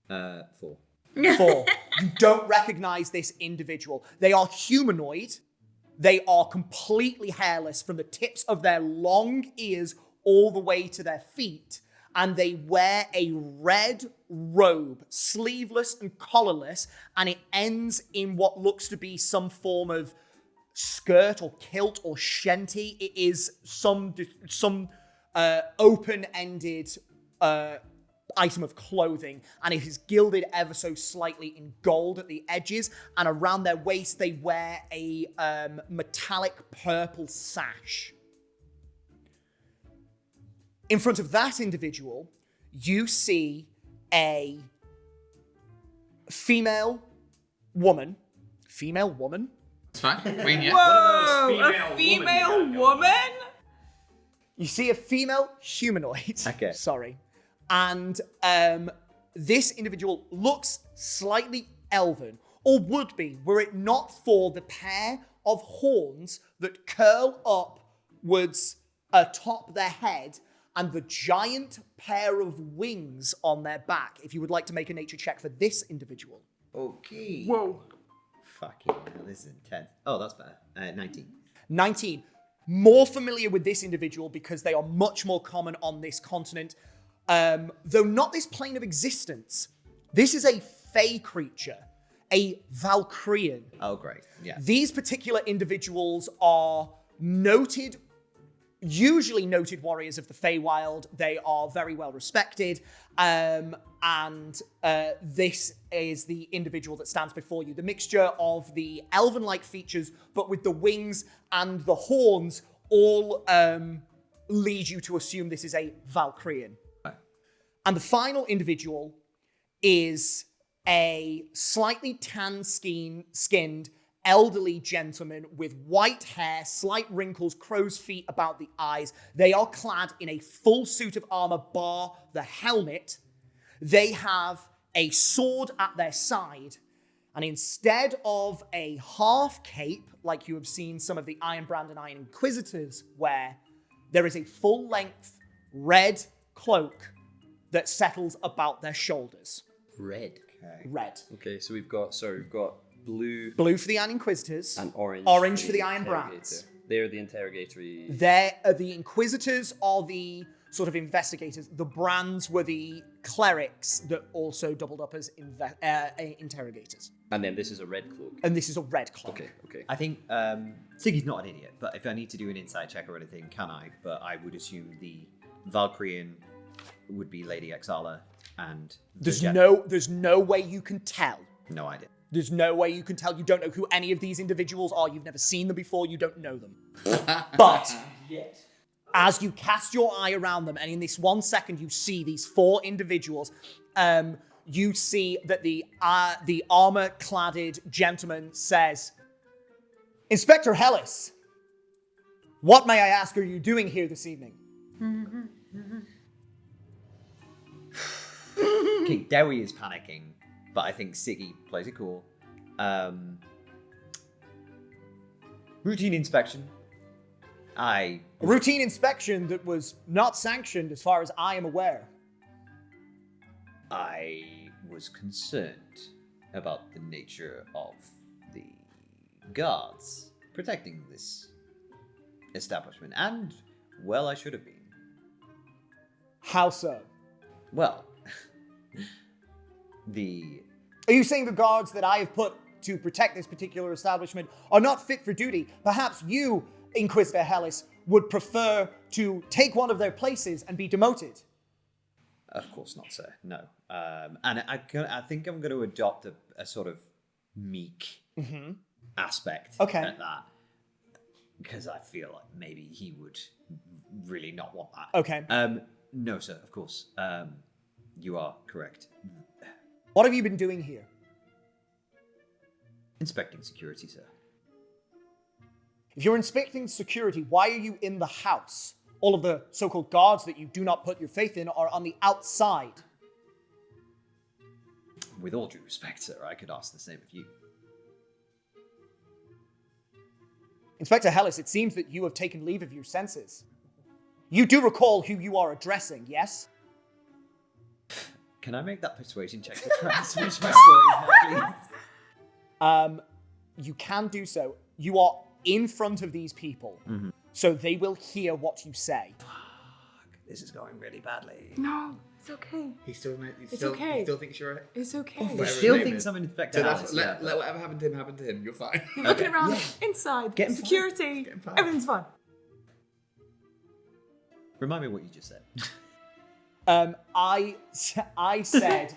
4. 4. You don't recognize this individual. They are humanoid. They are completely hairless from the tips of their long ears all the way to their feet. And they wear a red robe, sleeveless and collarless, and it ends in what looks to be some form of skirt or kilt or shenty. It is some open-ended item of clothing, and it is gilded ever so slightly in gold at the edges, and around their waist they wear a metallic purple sash. In front of that individual, you see a female woman. Female woman? It's fine. I mean, yeah. Whoa! A female woman? You see a female humanoid. Okay. Sorry. And this individual looks slightly elven, or would be, were it not for the pair of horns that curl upwards atop their head and the giant pair of wings on their back. If you would like to make a nature check for this individual. Okay. Whoa. Fucking hell, this is intense. Oh, that's better. 19. 19. More familiar with this individual because they are much more common on this continent. Though not this plane of existence. This is a fey creature, a Valkyrian. Oh, great. Yeah. These particular individuals are usually noted warriors of the Feywild. They are very well respected. And this is the individual that stands before you. The mixture of the elven-like features, but with the wings and the horns, all lead you to assume this is a Valkyrian. And the final is a slightly tan-skinned, elderly gentleman with white hair, slight wrinkles, crow's feet about the eyes. They are clad in a full suit of armor, bar the helmet. They have a sword at their side, And instead of a half cape, like you have seen some of the Iron Brand and Iron Inquisitors wear, there is a full-length red cloak that settles about their shoulders. Red. Red. Okay, so we've got blue. Blue for the Iron Inquisitors. And orange. Orange for the Iron Interrogator. Brands. They're the interrogatory. The Inquisitors are the sort of investigators. The Brands were the clerics that also doubled up as interrogators. And then this is a red cloak. And this is a red cloak. Okay. I think Siggy's not an idiot, but if I need to do an insight check or anything, can I? But I would assume the Valkyrian would be Lady Exala, and There's no way you can tell. no idea. There's no way you can tell. You don't know who any of these individuals are. You've never seen them before. You don't know them. But as you cast your eye around them, and in this 1 second you see these 4 individuals, you see that the armor-cladded gentleman says, "Inspector Hellis, what, may I ask, are you doing here this evening?" Okay, Dewi is panicking, but I think Siggy plays it cool. Routine inspection. A routine inspection that was not sanctioned as far as I am aware. I was concerned about the nature of the guards protecting this establishment, and, well, I should have been. How so? Well, Are you saying the guards that I have put to protect this particular establishment are not fit for duty? Perhaps you, Inquisitor Hellis, would prefer to take one of their places and be demoted? Of course not, sir. No. And I think I'm going to adopt a sort of meek aspect at that. Because I feel like maybe he would really not want that. Okay. No, sir, of course. You are correct. What have you been doing here? Inspecting security, sir. If you're inspecting security, why are you in the house? All of the so-called guards that you do not put your faith in are on the outside. With all due respect, sir, I could ask the same of you. Inspector Hellis, it seems that you have taken leave of your senses. You do recall who you are addressing, yes? Can I make that persuasion check to try and switch my story now, please? You can do so. You are in front of these people, so they will hear what you say. This is going really badly. No, it's okay. He still okay. He still thinks you're. It's okay. He Whatever still his name thinks is. I'm an Inspector So Alice, that's, yeah. let whatever happened to him. You're fine. Looking around, inside, Getting security, fine. everything's fine. Remind me what you just said. I said,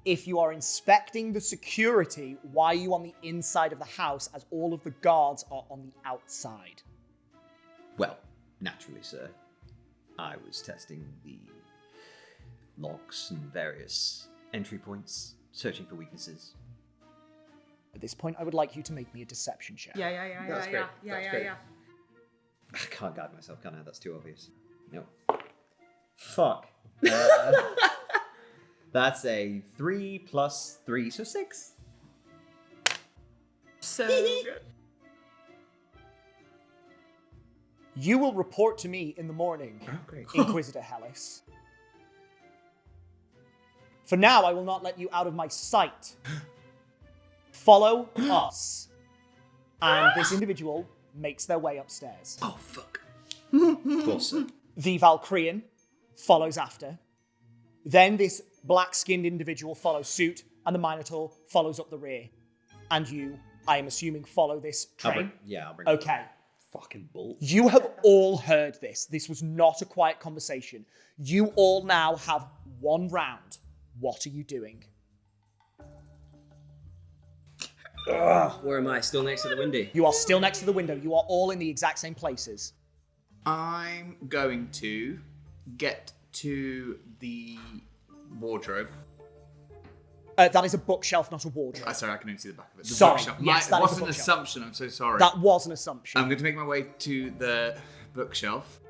if you are inspecting the security, why are you on the inside of the house as all of the guards are on the outside? Well, naturally, sir. I was testing the logs and various entry points, searching for weaknesses. At this point, I would like you to make me a deception check. Yeah. That's great. That's great. I can't guide myself, can I? That's too obvious. No. Fuck. That's a 3 plus 3, so 6. So good. You will report to me in the morning, Oh, great. Inquisitor Hellis. For now, I will not let you out of my sight. Follow us. And this individual makes their way upstairs. Oh, fuck. Of course, sir. The Valkyrian follows after. Then this black-skinned individual follows suit, and the Minotaur follows up the rear. And you, I am assuming, follow this train. I'll bring Okay. Fucking bull. You have all heard this. This was not a quiet conversation. You all now have 1 round. What are you doing? Where am I? Still next to the window? You are still next to the window. You are all in the exact same places. I'm going to get to the wardrobe. That is a bookshelf, not a wardrobe. Sorry, I can only see the back of it. The Sorry, bookshelf. yes, It that is a wasn't an bookshelf. assumption. I'm so sorry. That was an assumption. I'm going to make my way to the bookshelf.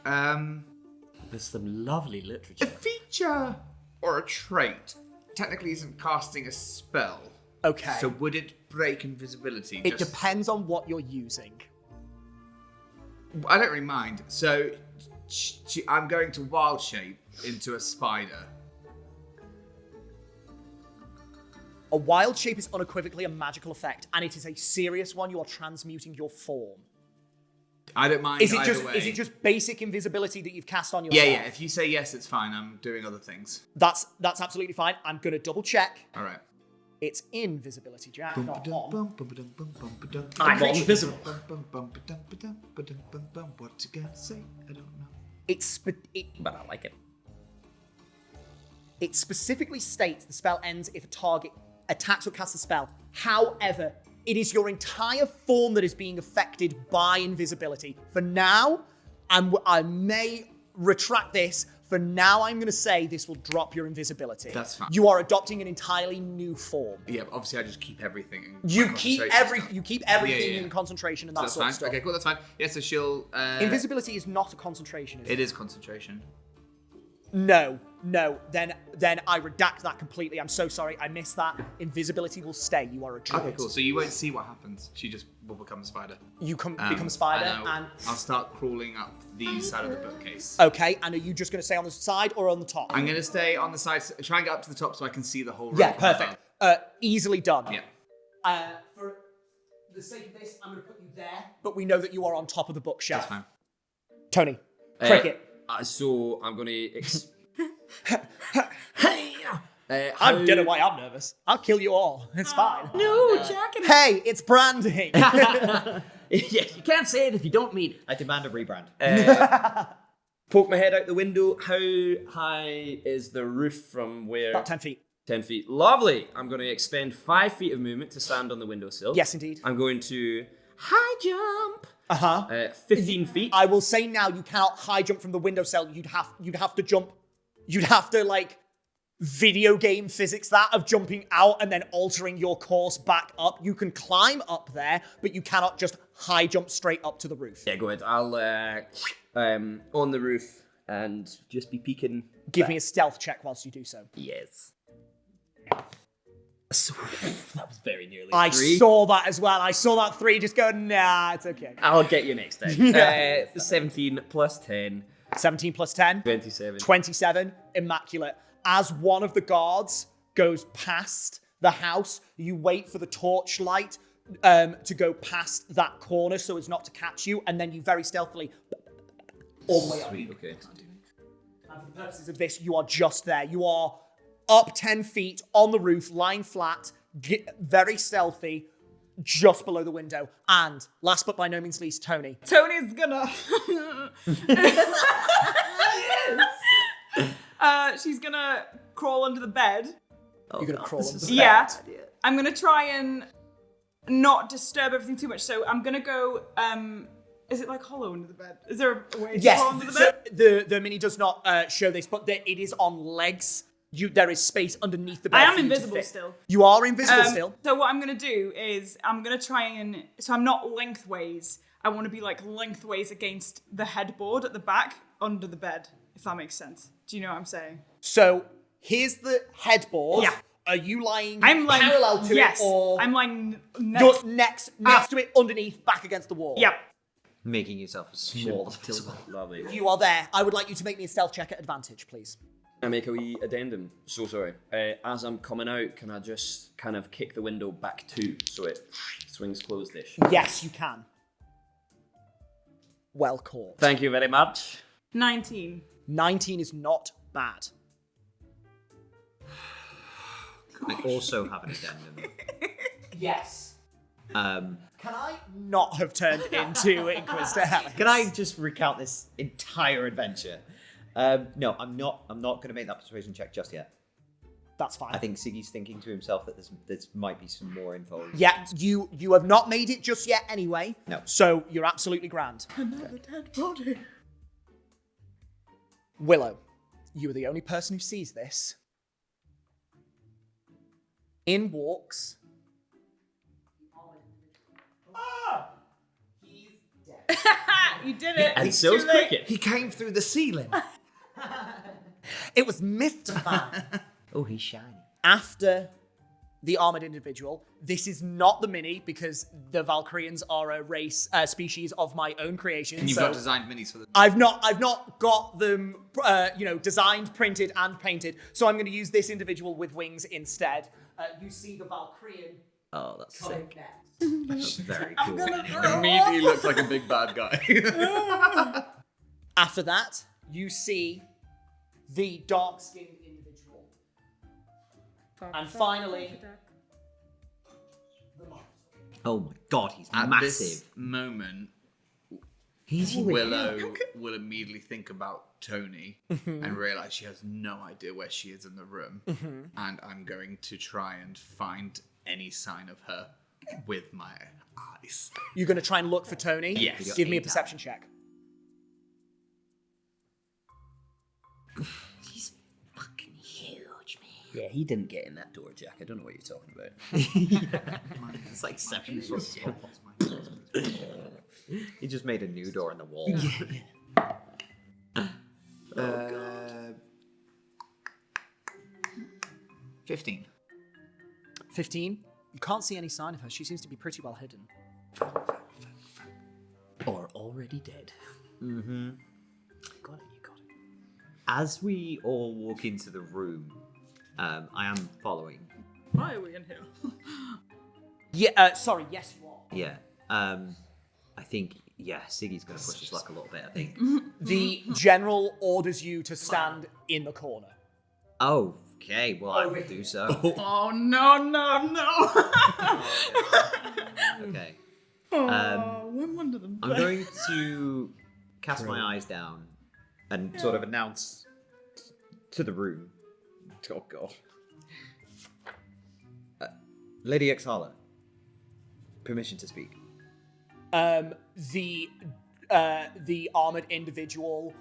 There's some lovely A literature. feature or a trait technically isn't casting a spell. Okay. So would it break invisibility? It depends on what you're using. I don't really mind. So I'm going to wild shape into a spider. A wild shape is unequivocally a magical effect, and it is a serious one. You are transmuting your form. I don't mind Is it either just way. is it just basic invisibility that you've cast on yourself? Yeah. If you say yes, it's fine. I'm doing other things. That's absolutely fine. I'm gonna double check. All right. It's invisibility, Jack. Not on. I'm invisible. What you gonna say? I don't know. But I like it. It specifically states the spell ends if a target attacks or casts a spell. However, it is your entire form that is being affected by invisibility. For now, I may retract this. For now, I'm going to say this will drop your invisibility. That's fine. You are adopting an entirely new form. Yeah, obviously I just keep everything in You concentration. keep everything Yeah. in concentration and that That's sort fine. of stuff. Okay, cool, that's fine. Yeah, so she'll... Invisibility is not a concentration, is it? It is concentration. No. Then I redact that completely. I'm so sorry. I missed that. Invisibility will stay. You are a druid. Okay, cool. So you won't see what happens. She just will become a spider. You become a spider, and I'll start crawling up the side of the bookcase. okay. And are you just going to stay on the side or on the top? I'm going to stay on the side, try and get up to the top so I can see the whole room. Yeah, from perfect. Easily done. above. For the sake of this, I'm going to put you there. But we know that you are on top of the bookshelf. That's fine. Tony, cricket. So I'm gonna. I don't know why I'm nervous. I'll kill you all. It's fine. No, Jack and Hey, it's branding. Yeah, you can't say it if you don't mean it. I demand a rebrand. Poke my head out the window. How high is the roof from where? About 10 feet. 10 feet. Lovely. I'm going to expend 5 feet of movement to stand on the windowsill. Yes, indeed. I'm going to high jump. 15 feet. I will say now, you cannot high jump from the windowsill. You'd have to jump. You'd have to like video game physics that of jumping out and then altering your course back up. You can climb up there, but you cannot just high jump straight up to the roof. Yeah, go ahead. I'll on the roof and just be peeking. Give me a stealth check whilst you do so. Yes. So, that was very nearly I 3. saw that as well. I saw that 3 just go, nah, it's okay. I'll get you next time. 17 plus 10. 17 plus 10. 27. 27. Immaculate. As one of the guards goes past the house, you wait for the torchlight to go past that corner so as not to catch you, and then you very stealthily all the way up. Sweet, okay. And for the purposes of this, you are just there. You are up 10 feet on the roof, lying flat, very stealthy, just below the window. And last but by no means least, Tony. Tony's gonna. She's gonna crawl under the bed. You're going to crawl under the bed. Yeah. I'm gonna try and not disturb everything too much. So I'm gonna go. Is it like hollow under the bed? Is there a way to Yes, crawl under the so bed? the mini does not show this, but it is on legs. There is space underneath the bed. I am for you to invisible fit. still. You are invisible still. So what I'm gonna do is I'm gonna try and so I'm not lengthways. I want to be like lengthways against the headboard at the back under the bed. If that makes sense. Do you know what I'm saying? So here's the headboard. Yeah. Are you lying I'm lying parallel to yes, it, or I'm lying you're next. next to it, underneath, back against the wall? Yep. Making yourself as small as possible. Lovely. You are there. I would like you to make me a stealth check at advantage, please. I make a wee addendum. So sorry. As I'm coming out, can I just kind of kick the window back 2 so it swings closed-ish? Yes, you can. Well caught. Thank you very much. 19. 19 is not bad. I also have an addendum. Yes. Um, Can I not have turned into Inquisitor Alex? Can I just recount this entire adventure? No, I'm not going to make that persuasion check just yet. That's fine. I think Siggy's thinking to himself that there might be some more info. Yeah, you have not made it just yet anyway. No. So you're absolutely grand. Another dead body. Willow, you are the only person who sees this. In walks. He's dead. You did it. And It's so's too late. Cricket. He came through the ceiling. It was mystifying. Oh, he's shiny. After the armored individual, this is not the mini because the Valkyrians are a species of my own creation. And you've got designed minis for them. I've not got them, designed, printed, and painted. So I'm going to use this individual with wings instead. You see the Valkyrian. Oh, that's coming sick. next. That's very cool. Immediately looks like a big bad guy. After that, you see the dark-skinned individual. And finally, the Minotaur. Oh my god, he's At massive. this moment, He's Willow will immediately think about Tony and realize she has no idea where she is in the room. And I'm going to try and find any sign of her with my eyes. You're going to try and look for Tony? Yes. Give me a perception check. He's fucking huge, man. Yeah, he didn't get in that door, Jack. I don't know what you're talking about. It's like 7 foot tall. He just made a new door in the wall. 15. 15. You can't see any sign of her. She seems to be pretty well hidden. Or already dead. Mm-hmm. Got it, you got it. As we all walk into the room, I am following. Why are we in here? Yeah, sorry, yes you are. Yeah. I think, Siggy's going to push his luck a little bit, I think. The general orders you to stand in the corner. Oh, okay. Well, I will do so. Oh, no. Okay. I'm under the bed. I'm going to cast my eyes down and sort of announce to the room. Oh, God. Lady Exhala, permission to speak. The armored individual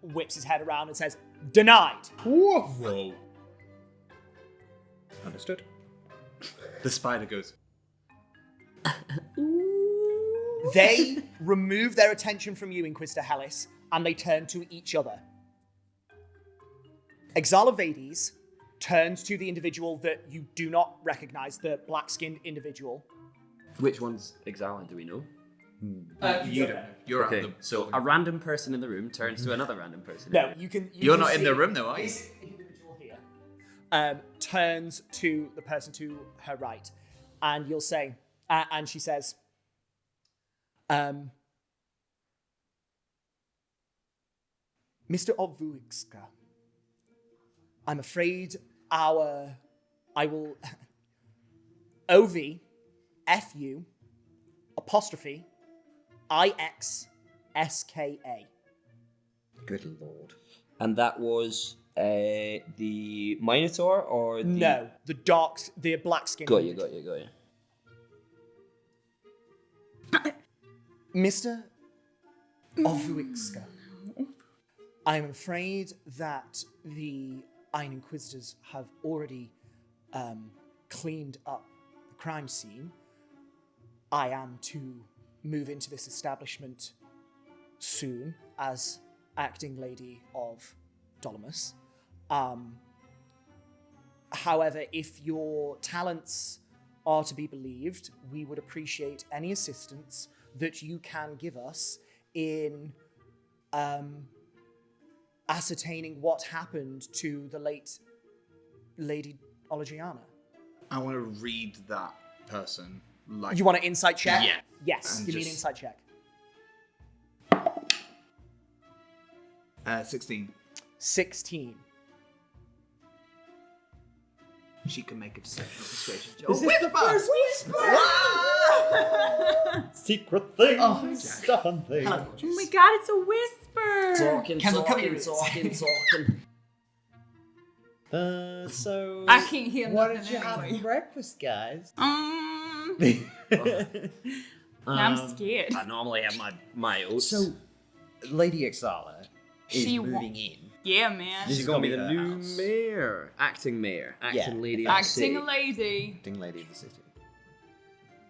whips his head around and says, "Denied." Whoa. Understood. The spider goes. They remove their attention from you, Inquisitor Hellis, and they turn to each other. Exalavades turns to the individual that you do not recognize, the black-skinned individual. Which one's Exile, do we know? You don't know. You're Okay, at the so a random person in the room turns to another random person. No, you can. You're can not in see the room though, are you? This individual here turns to the person to her right, and you'll say, and she says, "Mr. Obvuixka, I'm afraid I will OVFU apostrophe IXSKA." Good lord. And that was the Minotaur or the... No, the black skin. Got you. Mr. Obvuixka, I'm afraid that the Iron Inquisitors have already cleaned up the crime scene. I am to move into this establishment soon as acting lady of Dolomus. However, if your talents are to be believed, we would appreciate any assistance that you can give us in ascertaining what happened to the late Lady Olagiana. I want to read that person. Like You want an insight check? Yeah. Yes, And give me an just- insight check. 16. 16. She can make a deception persuasion. Secret things, stuff and things. Oh my god, it's a whisper! Talking. So... I can't hear What nothing did you have anyway. for breakfast, guys? I'm scared. I normally have my oats. So, Lady Exhala is She moving in. Yeah, man. This she's is gonna gonna be be the her new house. mayor, acting Yeah. lady of the city. Acting lady. Acting lady of the city.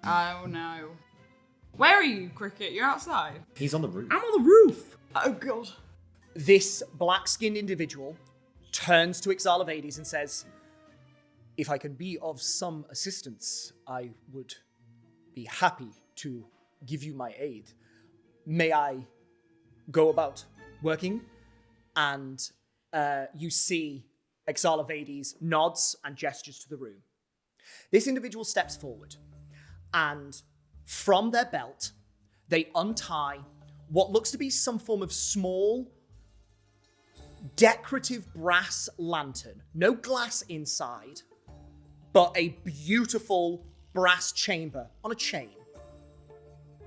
Oh no. Where are you, Cricket? You're outside. He's on the roof. I'm on the roof. Oh god. This black-skinned individual turns to Exalavades and says, If I can be of some assistance, I would be happy to give you my aid. May I go about working? And you see Exalavades nods and gestures to the room. This individual steps forward, and from their belt, they untie what looks to be some form of small, decorative brass lantern. No glass inside, but a beautiful brass chamber on a chain.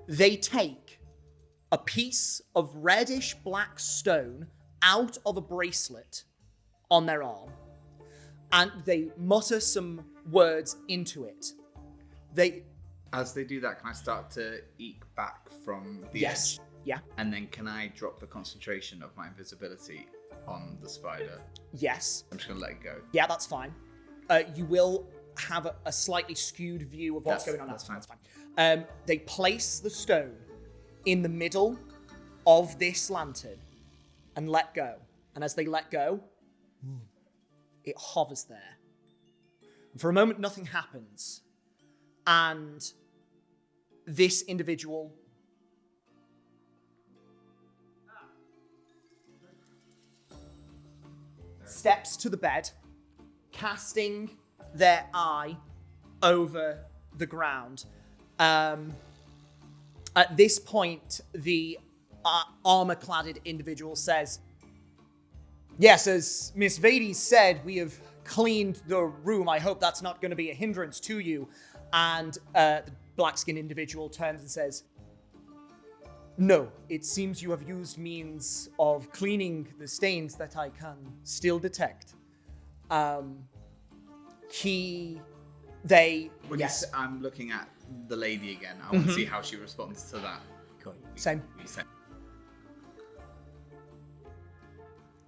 They take a piece of reddish black stone out of a bracelet on their arm, and they mutter some words into it. As they do that, can I start to eke back from the Yes. edge? Yeah. And then can I drop the concentration of my invisibility on the spider? Yes. I'm just going to let it go. Yeah, that's fine. You will have a slightly skewed view of what's going on. That's fine. That's fine. They place the stone in the middle of this lantern and let go. And as they let go, it hovers there. And for a moment, nothing happens. And this individual steps to the bed, casting their eye over the ground. At this point, the armor-cladded individual says, "Yes, as Miss Vades said, we have cleaned the room. I hope that's not going to be a hindrance to you." And the black-skinned individual turns and says, "No, it seems you have used means of cleaning the stains that I can still detect." Yes. I'm looking at the lady again. I want to see how she responds to that. Same.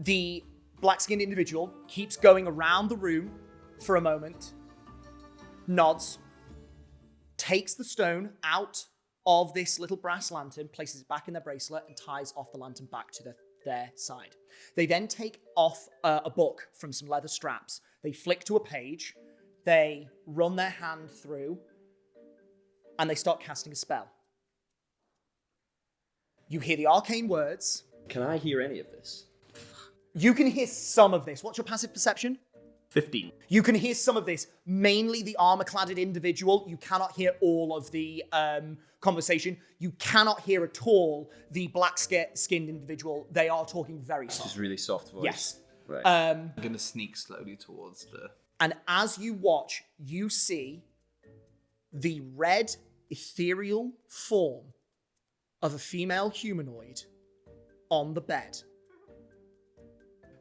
The black-skinned individual keeps going around the room for a moment, nods, takes the stone out of this little brass lantern, places it back in their bracelet, and ties off the lantern back to their side. They then take off a book from some leather straps. They flick to a page, they run their hand through, and they start casting a spell. You hear the arcane words. Can I hear any of this? You can hear some of this. What's your passive perception? 15. You can hear some of this, mainly the armor-cladded individual. You cannot hear all of the conversation. You cannot hear at all the black-skinned individual. They are talking very soft. Just really soft voice. Yes. Right. I'm going to sneak slowly towards the... And as you watch, you see the red, ethereal form of a female humanoid on the bed.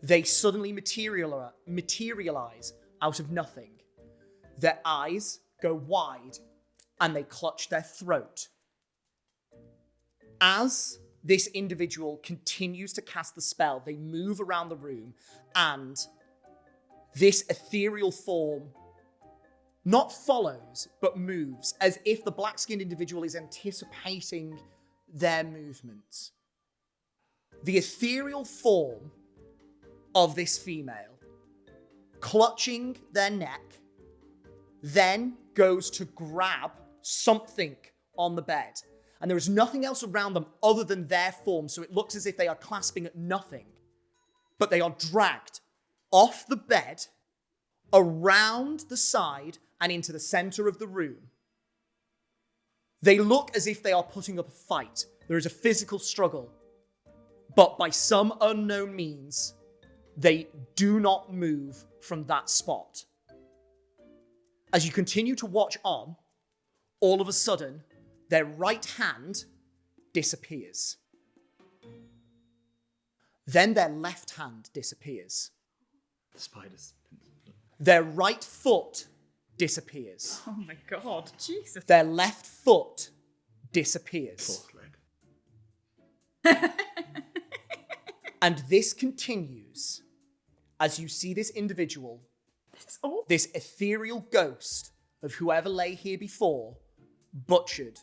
They suddenly materialize out of nothing. Their eyes go wide and they clutch their throat. As this individual continues to cast the spell, they move around the room, and this ethereal form not follows, but moves, as if the black-skinned individual is anticipating their movements. The ethereal form of this female, clutching their neck, then goes to grab something on the bed. And there is nothing else around them other than their form, so it looks as if they are clasping at nothing. But they are dragged off the bed, around the side, and into the center of the room. They look as if they are putting up a fight. There is a physical struggle. But by some unknown means, they do not move from that spot. As you continue to watch on, all of a sudden, their right hand disappears. Then their left hand disappears. The spiders. Their right foot disappears. Oh my god, Jesus. Their left foot disappears. Fourth leg. And this continues as you see this individual, this ethereal ghost of whoever lay here before, butchered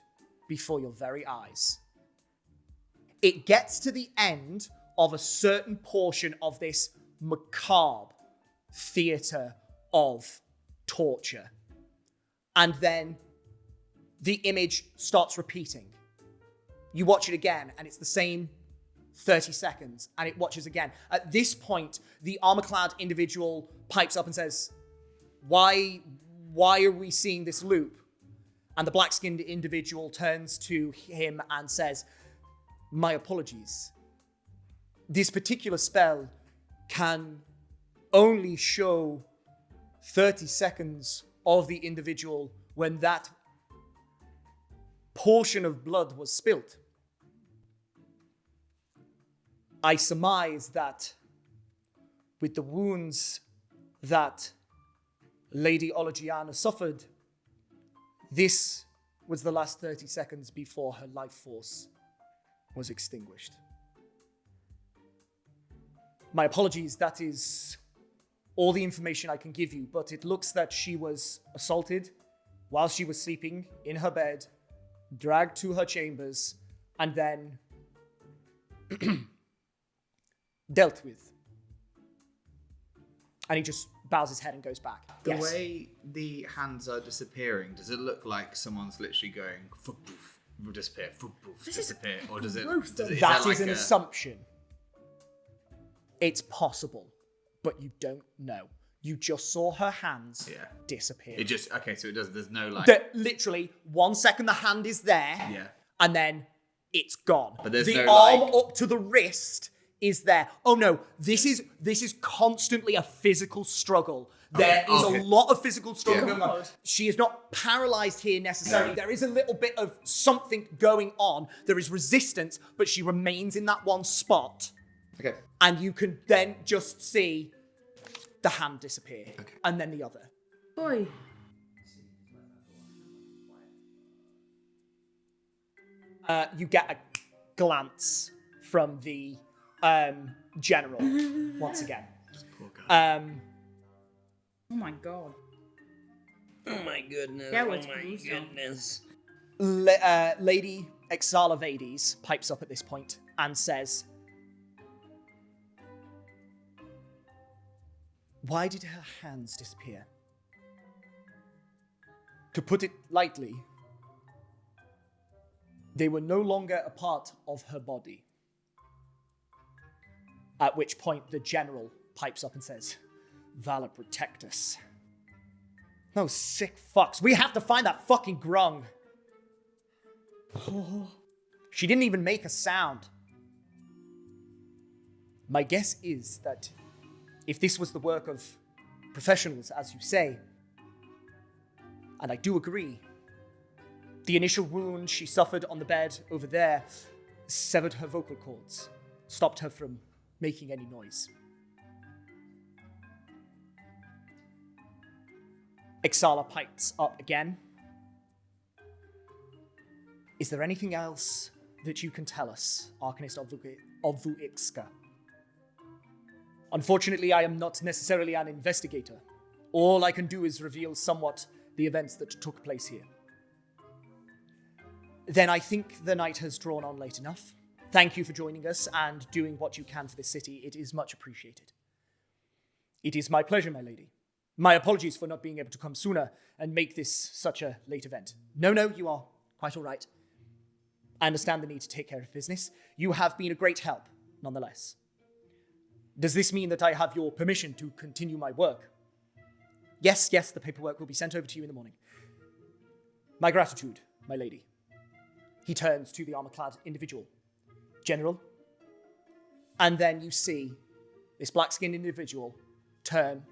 before your very eyes. It gets to the end of a certain portion of this macabre theatre of torture. And then the image starts repeating. You watch it again, and it's the same 30 seconds, and it watches again. At this point, the armor-clad individual pipes up and says, why are we seeing this loop? And the black-skinned individual turns to him and says, my apologies. This particular spell can only show 30 seconds of the individual when that portion of blood was spilt. I surmise that with the wounds that Lady Olagiana suffered, this was the last 30 seconds before her life force was extinguished. My apologies, that is all the information I can give you, but it looks that she was assaulted while she was sleeping in her bed, dragged to her chambers, and then dealt with. And he just bows his head and goes back. The way the hands are disappearing, does it look like someone's literally going poof, disappear, poof, disappear, or does it? That is an assumption. It's possible, but you don't know. You just saw her hands disappear. It just so it does. There's no like. Literally 1 second the hand is there, and then it's gone. But there's the no, arm like... up to the wrist is there. Oh no, this is constantly a physical struggle. There is a lot of physical struggle going on. She is not paralyzed here necessarily. There is a little bit of something going on. There is resistance, but she remains in that one spot. Okay. And you can then just see the hand disappear. Okay. And then the other. Boy. You get a glance from the general once again. Poor guy. Oh my god. Oh my goodness. Yeah, oh it's my gruesome. goodness. Lady Exalavades pipes up at this point and says, why did her hands disappear? To put it lightly, they were no longer a part of her body. At which point the general pipes up and says, Valor protect us. No sick fucks. We have to find that fucking grung. She didn't even make a sound. My guess is that if this was the work of professionals, as you say, and I do agree, the initial wound she suffered on the bed over there severed her vocal cords, stopped her from making any noise. Ixala pipes up again. Is there anything else that you can tell us, Arcanist of Vuixka? Unfortunately, I am not necessarily an investigator. All I can do is reveal somewhat the events that took place here. Then I think the night has drawn on late enough. Thank you for joining us and doing what you can for this city. It is much appreciated. It is my pleasure, my lady. My apologies for not being able to come sooner and make this such a late event. No, you are quite all right. I understand the need to take care of business. You have been a great help, nonetheless. Does this mean that I have your permission to continue my work? Yes, the paperwork will be sent over to you in the morning. My gratitude, my lady. He turns to the armor-clad individual. General. And then you see this black-skinned individual turn,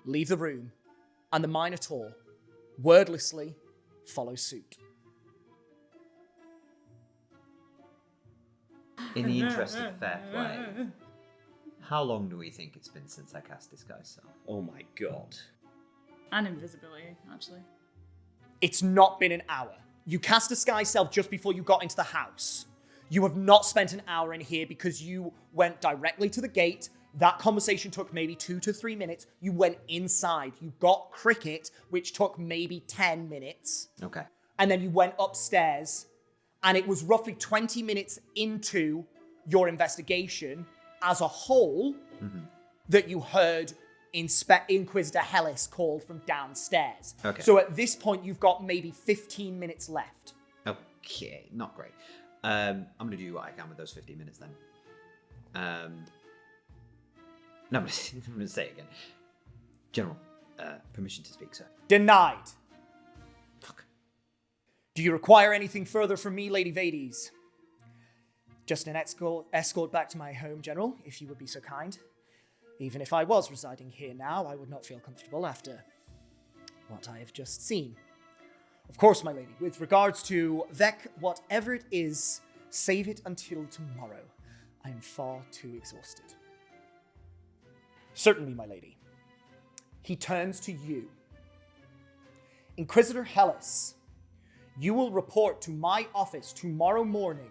leave the room, and the Minotaur wordlessly follows suit. In the interest of fair play, how long do we think it's been since I cast Disguise Self? Oh my god. And invisibility, actually. It's not been an hour. You cast Disguise Self just before you got into the house. You have not spent an hour in here because you went directly to the gate. That conversation took maybe 2 to 3 minutes. You went inside. You got cricket, which took maybe 10 minutes. Okay. And then you went upstairs, and it was roughly 20 minutes into your investigation as a whole that you heard Inquisitor Hellis called from downstairs. Okay. So at this point, you've got maybe 15 minutes left. Okay, not great. I'm going to do what I can with those 15 minutes then. No, I'm going to say it again. General, permission to speak, sir. Denied. Fuck. Do you require anything further from me, Lady Vades? Just an escort back to my home, General, if you would be so kind. Even if I was residing here now, I would not feel comfortable after what I have just seen. Of course, my lady, with regards to Vec, whatever it is, save it until tomorrow. I am far too exhausted. Certainly, my lady. He turns to you. Inquisitor Hellis, you will report to my office tomorrow morning,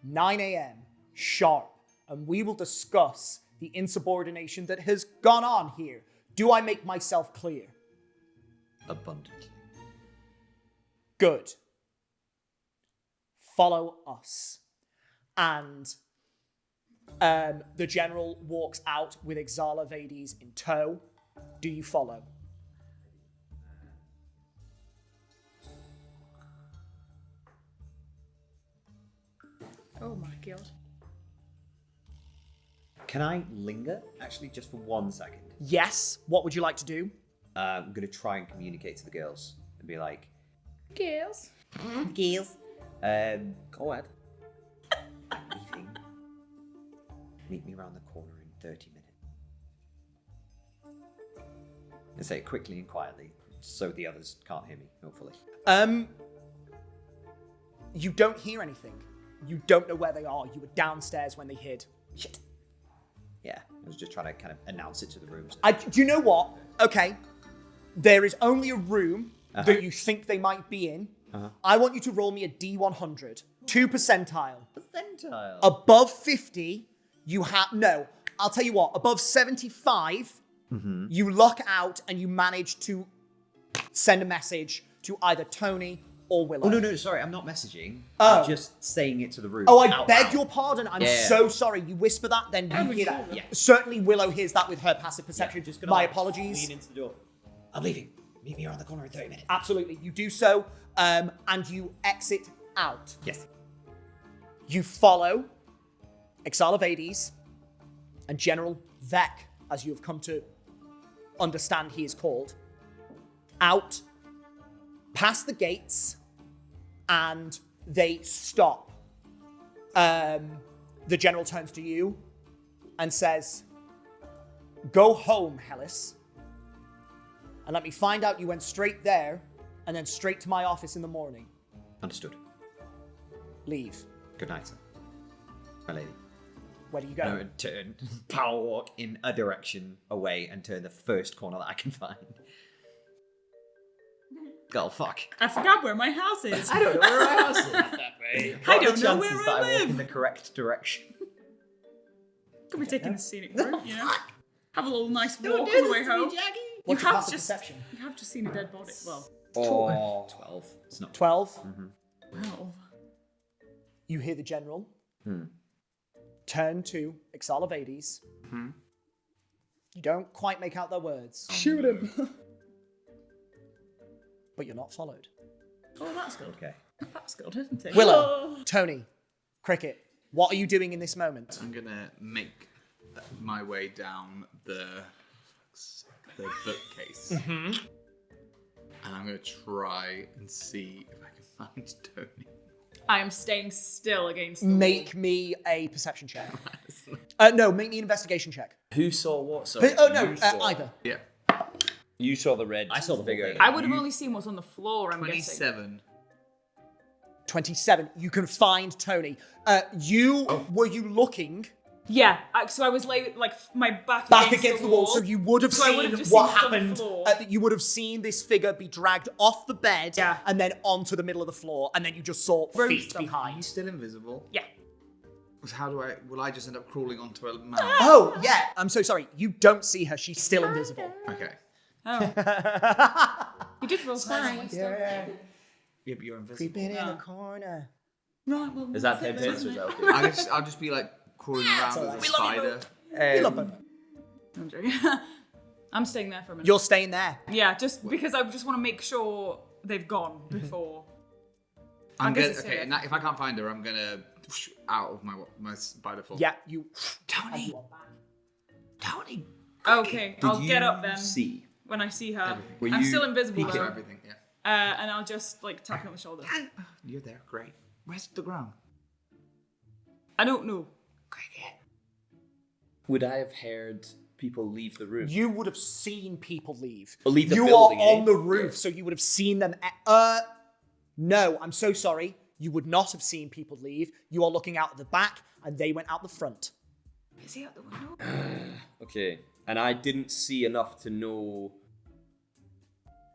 9 a.m. sharp, and we will discuss the insubordination that has gone on here. Do I make myself clear? Abundantly. Good. Follow us. And the general walks out with Exala Vades in tow. Do you follow? Oh my god. Can I linger, actually, just for 1 second? Yes. What would you like to do? I'm going to try and communicate to the girls and be like, Girls. girls, go ahead. I'm leaving. Meet me around the corner in 30 minutes. And say it quickly and quietly, so the others can't hear me, hopefully. You don't hear anything. You don't know where they are. You were downstairs when they hid. Shit. Yeah, I was just trying to kind of announce it to the rooms. Do you know what? Okay. There is only a room that you think they might be in. I want you to roll me a D100. 2 percentile. Percentile? Above 50, you have... No, I'll tell you what. Above 75, you luck out and you manage to send a message to either Tony or Willow. Oh, no, sorry, I'm not messaging. Oh. I'm just saying it to the room. Oh, I out beg loud. your pardon. I'm Yeah. so sorry. You whisper that, then you hear that. Yeah. Certainly Willow hears that with her passive perception. Just gonna My like, apologies. lean into the door. I'm leaving. Meet me around the corner in 30 minutes. Absolutely. You do so, and you exit out. Yes. You follow Exala Vades and General Vec, as you have come to understand he is called, out, past the gates, and they stop. The general turns to you and says, "Go home, Hellis, and let me find out you went straight there and then straight to my office in the morning. Understood. Leave." Good night, sir. My lady. Where do you go? No, turn, power walk in a direction away and turn the first corner that I can find. God, fuck. I forgot where my house is. I don't know where my house is. I don't know chances where that I I walk in live. the correct direction? Could be taking a scenic route, you know? Have a little nice walk do on the this way to me, home. Jackie. What's You your have passive just perception? you have just seen a dead body. Well, Oh. 12. It's not 12. well. You hear the general turn to Exala Vades. You don't quite make out their words. Shoot him. But you're not followed. Oh, that's good. okay. That's good, isn't it? Willow, Tony, Cricket, what are you doing in this moment? I'm gonna make my way down the bookcase, and I'm gonna try and see if I can find Tony. I am staying still against the Make me a perception check. No, make me an investigation check. Who saw what? Sorry. Oh, no, You saw- either. Yeah, You saw the red. I saw the whole figure. thing. I would have only seen what's on the floor, I'm guessing. 27. 27. You can find Tony. Were you looking Yeah, so I was like my back against the wall, so you would have So I would seen have just what seen what's on the happened. floor. You would have seen this figure be dragged off the bed Yeah. and then onto the middle of the floor, and then you just saw Roast feet them. Are you behind. still invisible? Yeah. How do I? Will I just end up crawling onto a man? Oh, yeah. I'm so sorry. You don't see her. She's still invisible. Okay. Oh. You did roll fine. Yeah. Yeah, but you're invisible. Creeping in the corner. Right, well, Is that 10 pence or is that okay? I'll just be like crawling around alright. as a We love you, spider. We love her. I'm joking. I'm staying there for a minute. You're staying there. Yeah, just because I just want to make sure they've gone before. I'm guess gonna. it's Okay, safe. now if I can't find her, I'm gonna out of my by default. Yeah, you. Tony. Tony. Okay, I'll Did get you up then see? when I see her. Were I'm you still invisible Peek though. at everything. Yeah. And I'll just like tap you on the shoulder. You're there. Great. Where's the ground? I don't know. Would I have heard people leave the room? You would have seen people leave. Or leave the you building, are on eh? the roof, so you would have seen them. No, I'm so sorry. You would not have seen people leave. You are looking out at the back, and they went out the front. Is he out the window? Okay. And I didn't see enough to know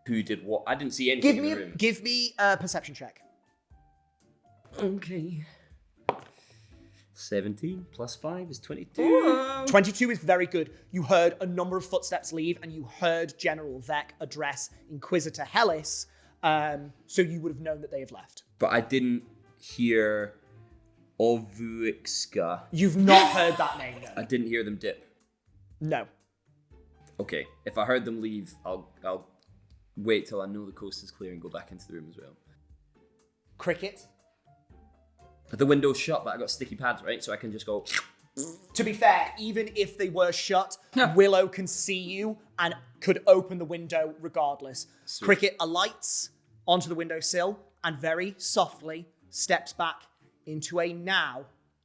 who did what. I didn't see anything in the room. Give me a perception check. Okay. 17 plus 5 is 22. Whoa. 22 is very good. You heard a number of footsteps leave, and you heard General Vec address Inquisitor Hellis, so you would have known that they have left. But I didn't hear Ovuixka. You've not heard that name, no. I didn't hear them dip. No. Okay. If I heard them leave, I'll wait till I know the coast is clear and go back into the room as well. Cricket. But the window's shut, but I got sticky pads, right? So I can just go. To be fair, even if they were shut, Willow can see you and could open the window regardless. Sweet. Cricket alights onto the windowsill and very softly steps back into a now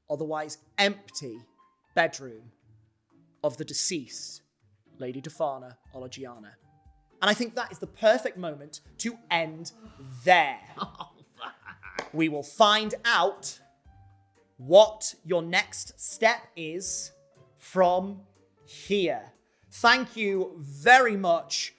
otherwise empty bedroom of the deceased Lady Defana Olagiana. And I think that is the perfect moment to end there. We will find out what your next step is from here. Thank you very much,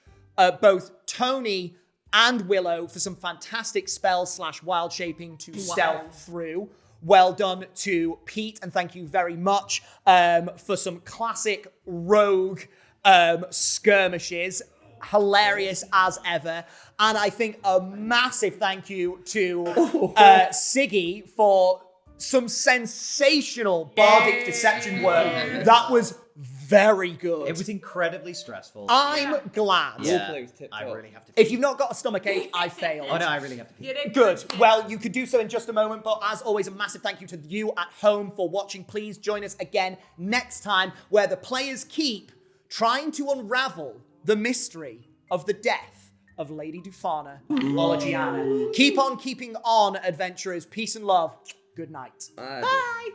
both Tony and Willow, for some fantastic spell/wild shaping to stealth through. Well done to Pete, and thank you very much for some classic rogue skirmishes. Hilarious as ever. And I think a massive thank you to Siggy for some sensational bardic deception work. That was very good. It was incredibly stressful. I'm glad. Yeah, I really have to. If you've not got a stomachache, I failed. Oh no, I really have to. You did Good. Well, you could do so in just a moment, but as always, a massive thank you to you at home for watching. Please join us again next time, where the players keep trying to unravel the mystery of the death of Lady Defana Olagiana. Keep on keeping on, adventurers. Peace and love. Good night. Bye. Bye.